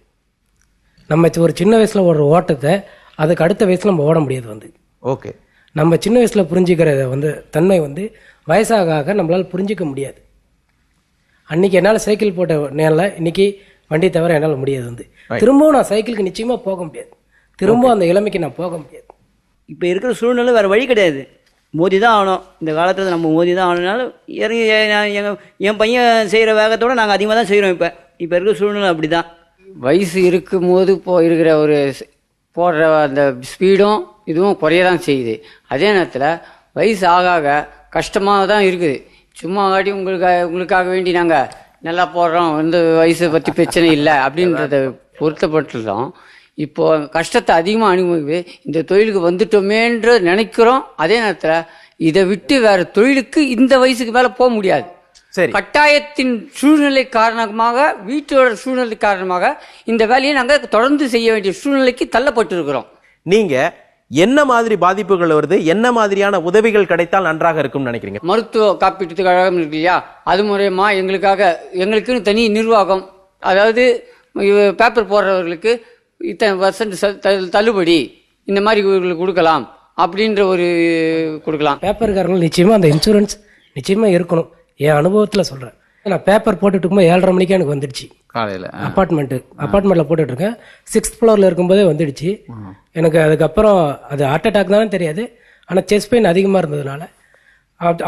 நம்ம ஒரு சின்ன வயசுல ஒரு ஓட்டத்தை அதுக்கு அடுத்த வயசுல நம்ம ஓட முடியாது. வந்து ஓகே, நம்ம சின்ன வயசுல புரிஞ்சுக்கிற வந்து தன்மை வந்து வயசாக ஆக நம்மளால புரிஞ்சிக்க முடியாது. அன்னைக்கு என்னால் சைக்கிள் போட்ட நேரில் இன்னைக்கு வண்டி தவிர என்னால் முடியாது. வந்து திரும்பவும் நான் சைக்கிளுக்கு நிச்சயமா போக முடியாது. திரும்பவும் அந்த இளமைக்கு நான் போக முடியாது. இப்போ இருக்கிற சூழ்நிலை வேறு வழி கிடையாது, மோதி தான் ஆகணும். இந்த காலத்தில் நம்ம மோதி தான் ஆகணும்னாலும் இறங்கி என் பையன் செய்கிற வேகத்தோடு நாங்கள் அதிகமாக தான் செய்கிறோம். இப்போ இருக்கிற சூழ்நிலை அப்படி தான். வயசு இருக்கும்போது இருக்கிற ஒரு போடுற அந்த ஸ்பீடும் இதுவும் குறைய தான் செய்யுது. அதே நேரத்தில் வயசு ஆக ஆக கஷ்டமாக தான் இருக்குது. சும்மா காட்டி உங்களுக்காக வேண்டி நாங்கள் நல்லா போடுறோம், இந்த வயசை பற்றி பிரச்சனை இல்லை அப்படின்றத பொருத்தப்பட்டுதான் இப்போ கஷ்டத்தை அதிகமாக அனுபவிக்குது. இந்த தொழிலுக்கு வந்துட்டோமேன்ற நினைக்கிறோம். அதே நேரத்தில் இதை விட்டு வேற தொழிலுக்கு இந்த வயசுக்கு மேலே போக முடியாது. சரி, கட்டாயத்தின் சூழ்நிலை காரணமாக, வீட்டோட சூழ்நிலை காரணமாக இந்த வேலையை நாங்கள் தொடர்ந்து செய்ய வேண்டிய சூழ்நிலைக்கு தள்ளப்பட்டு இருக்கிறோம். நீங்க என்ன மாதிரி பாதிப்புகள் வருது, என்ன மாதிரியான உதவிகள் கிடைத்தால் நன்றாக இருக்கும் நினைக்கிறீங்க? மருத்துவ காப்பீட்டு கழகம் இருக்கு இல்லையா, அது மூலயமா எங்களுக்குன்னு தனி நிர்வாகம், அதாவது பேப்பர் போடுறவர்களுக்கு இத்தனை % தள்ளுபடி இந்த மாதிரி இவர்களுக்கு கொடுக்கலாம் அப்படின்ற ஒரு கொடுக்கலாம். பேப்பர்காரங்க நிச்சயமா அந்த இன்சூரன்ஸ் நிச்சயமா இருக்கணும். என் அனுபவத்தில் சொல்றேன். நான் பேப்பர் போட்டுட்டு இருக்கும்போது 7:30 மணிக்கு எனக்கு வந்துடுச்சு. காலையில் அப்பார்ட்மெண்ட்டில் போட்டுட்டு இருக்கேன். 6th ஃப்ளோரில் இருக்கும்போதே வந்துடுச்சு எனக்கு. அதுக்கப்புறம் அது ஹார்ட் அட்டாக் தானே தெரியாது, ஆனால் செஸ்ட் பெயின் அதிகமாக இருந்ததுனால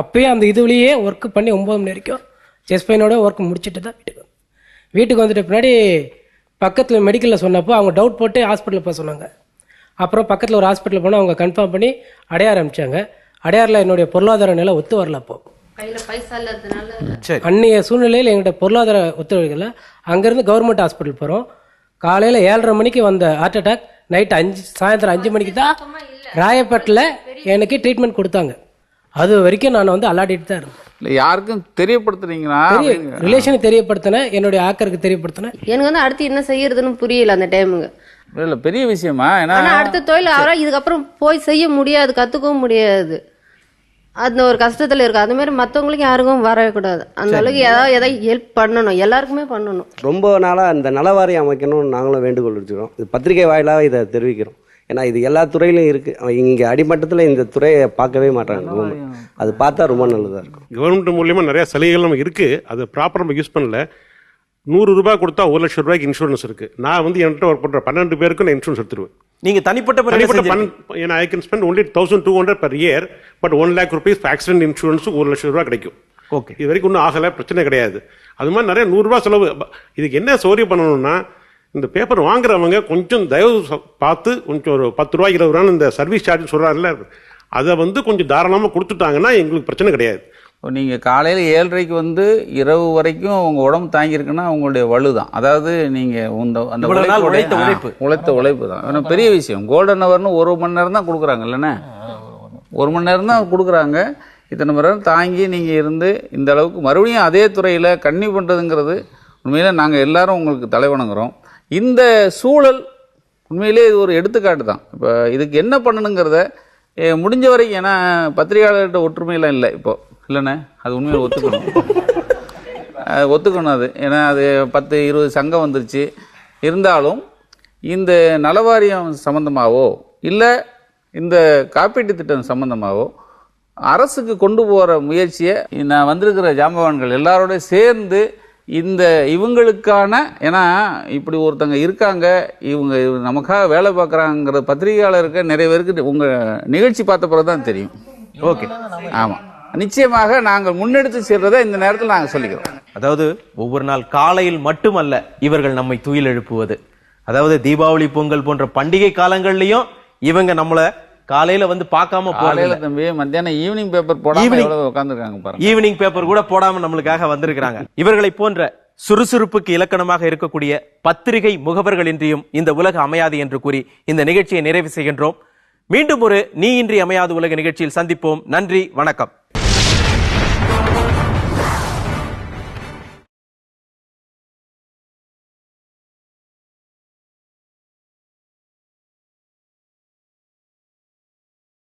அப்பயே அந்த இதுலேயே ஒர்க் பண்ணி 9 மணி வரைக்கும் செஸ்ட் பெயினோட ஒர்க் முடிச்சுட்டு தான் வீட்டுக்கு வந்துட்ட பின்னாடி பக்கத்தில் மெடிக்கலில் சொன்னப்போ அவங்க டவுட் போட்டு ஹாஸ்பிட்டலில் போக சொன்னாங்க. அப்புறம் பக்கத்தில் ஒரு ஹாஸ்பிட்டலில் போனால் அவங்க கன்ஃபார்ம் பண்ணி அடையார் அனுப்பிச்சாங்க. அடையாரில் என்னுடைய பொருளாதார நிலை ஒத்து வரல. அப்போ அன்னைய சூழ்நிலையில் எங்கள்கிட்ட பொருளாதார ஒத்துழைக்கல. அங்கேருந்து கவர்மெண்ட் ஹாஸ்பிட்டல் போகிறோம். காலையில் 7:30 மணிக்கு வந்த ஹார்ட் அட்டாக் நைட் சாயந்தரம் 5 மணிக்கு தான் ராயப்பேட்டில் எனக்கு ட்ரீட்மெண்ட் கொடுத்தாங்க. அது வரைக்கும் நான் வந்து அல்லாடிட்டு தான் இருந்தேன். இல்லை யாருக்கும் தெரியப்படுத்துறீங்களா? ரிலேஷனுக்கு தெரியப்படுத்தினேன், என்னுடைய ஆக்கருக்கு தெரியப்படுத்தினேன். எனக்கு வந்து அடுத்து என்ன செய்யறதுன்னு புரியல அந்த டைமுக்கு. இல்லை பெரிய விஷயமா? ஏன்னா அடுத்த தொழில் அவரால் இதுக்கப்புறம் போய் செய்ய முடியாது, கற்றுக்கவும் முடியாது. அந்த ஒரு கஷ்டத்தில் இருக்கு. அது மாதிரி மற்றவங்களுக்கு யாருக்கும் வரக்கூடாது. அந்த அளவுக்கு ஏதாவது ஹெல்ப் பண்ணணும், எல்லாருக்குமே பண்ணணும். ரொம்ப நாளாக இந்த நலவாரியம் அமைக்கணும்னு நாங்களும் வேண்டுகோள் வச்சுக்கிறோம். இது பத்திரிகை வாயிலாக இதை தெரிவிக்கிறோம். ஏன்னா இது எல்லா துறையிலும் இருக்குது. இங்கே அடிமட்டத்தில் இந்த துறையை பார்க்கவே மாட்டாங்க. அது பார்த்தா ரொம்ப நல்லதாக இருக்கும். கவர்மெண்ட் மூலியமாக நிறைய சலுகைகள் நமக்கு இருக்குது, அது ப்ராப்பராக நம்ம யூஸ் பண்ணல. 100 ரூபாய் கொடுத்தா 1 லட்சம் ரூபாய்க்கு இன்சூரன்ஸ் இருக்குது. நான் வந்து என்கிட்ட ஒர்க் பண்ணுற 12 பேருக்கு நான் இன்சூரன்ஸ் எடுத்துருவேன். நீங்கள் தனிப்பட்ட ஏன்னா I can spend only 1200 per year, but 1 lakh rupees accident insurance 1 லட்சம் ரூபாய் கிடைக்கும். ஓகே, இது வரைக்கும் ஒன்றும் ஆகலை, பிரச்சனை கிடையாது. அது மாதிரி நிறைய 100 ரூபாய் செலவு. இதுக்கு என்ன சௌகரியம் பண்ணணும்னா, இந்த பேப்பர் வாங்குறவங்க கொஞ்சம் தயவு பார்த்து கொஞ்சம் ஒரு 10 ரூபாய் 20 ரூபான்னு இந்த சர்வீஸ் சார்ஜ் சொல்கிறாங்கல்ல, அதை வந்து கொஞ்சம் தாராளமாக கொடுத்துட்டாங்கன்னா எங்களுக்கு பிரச்சனை கிடையாது. நீங்கள் காலையில் 7:30க்கு வந்து இரவு வரைக்கும் உங்கள் உடம்பு தாங்கியிருக்குன்னா உங்களுடைய வலு தான். அதாவது நீங்கள் அந்த உழைத்த உழைப்பு தான். ஏன்னா பெரிய விஷயம். கோல்டன் ஹவர்னு 1 மணி நேரம் தான் கொடுக்குறாங்க இல்லைண்ணே, 1 மணி நேரம் தான் கொடுக்குறாங்க. இத்தனை மணி நேரம் தாங்கி நீங்கள் இருந்து இந்த அளவுக்கு மறுபடியும் அதே துறையில் கன்னி பண்ணுறதுங்கிறது உண்மையிலே நாங்கள் எல்லாரும் உங்களுக்கு தலைவணங்குறோம். இந்த சூழல் உண்மையிலே இது ஒரு எடுத்துக்காட்டு தான். இப்போ இதுக்கு என்ன பண்ணணுங்கிறத முடிஞ்ச வரைக்கும், ஏன்னா பத்திரிகையாளர்கிட்ட ஒற்றுமையெல்லாம் இல்லை இப்போ இல்லைண்ணே, அது உண்மையில் ஒத்துக்கணும் அது. ஏன்னா அது 10-20 சங்கம் வந்துருச்சு. இருந்தாலும் இந்த நலவாரியம் சம்பந்தமாகவோ இல்லை இந்த காப்பீட்டு திட்டம் சம்பந்தமாகவோ அரசுக்கு கொண்டு போகிற முயற்சியை நான் வந்திருக்கிற ஜாம்பவான்கள் எல்லாரோட சேர்ந்து இந்த இவங்களுக்கான, ஏன்னா இப்படி ஒருத்தங்க இருக்காங்க, இவங்க நமக்காக வேலை பார்க்குறாங்கிற பத்திரிகையாளருக்கு நிறைய பேருக்கு உங்கள் நிகழ்ச்சி பார்த்த பிறகு தான் தெரியும். ஓகே, ஆமாம், நிச்சயமாக நாங்கள் முன்னெடுத்து செல்றதை இந்த நேரத்தில் நாங்கள் சொல்லிக்கிறோம். அதாவது ஒவ்வொரு நாள் காலையில் மட்டுமல்ல இவர்கள் நம்மை துயில் எழுப்புவது. அதாவது தீபாவளி, பொங்கல் போன்ற பண்டிகை காலங்கள்லயும் இவங்க நம்மள காலையில வந்து பார்க்காம போகல. தம்பி மத்தியானம் ஈவினிங் பேப்பர் போடாம உட்கார்ந்துருக்காங்க பாருங்க. ஈவினிங் பேப்பர் கூட போடாம நம்மளுக்காக வந்திருக்கிறாங்க. இவர்களை போன்ற சுறுசுறுப்புக்கு இலக்கணமாக இருக்கக்கூடிய பத்திரிகை முகவர்களின்றியும் இந்த உலக அமையாது என்று கூறி இந்த நிகழ்ச்சியை நிறைவு செய்கின்றோம். மீண்டும் ஒரு நீ இன்றி அமையாது உலக நிகழ்ச்சியில் சந்திப்போம். நன்றி, வணக்கம்.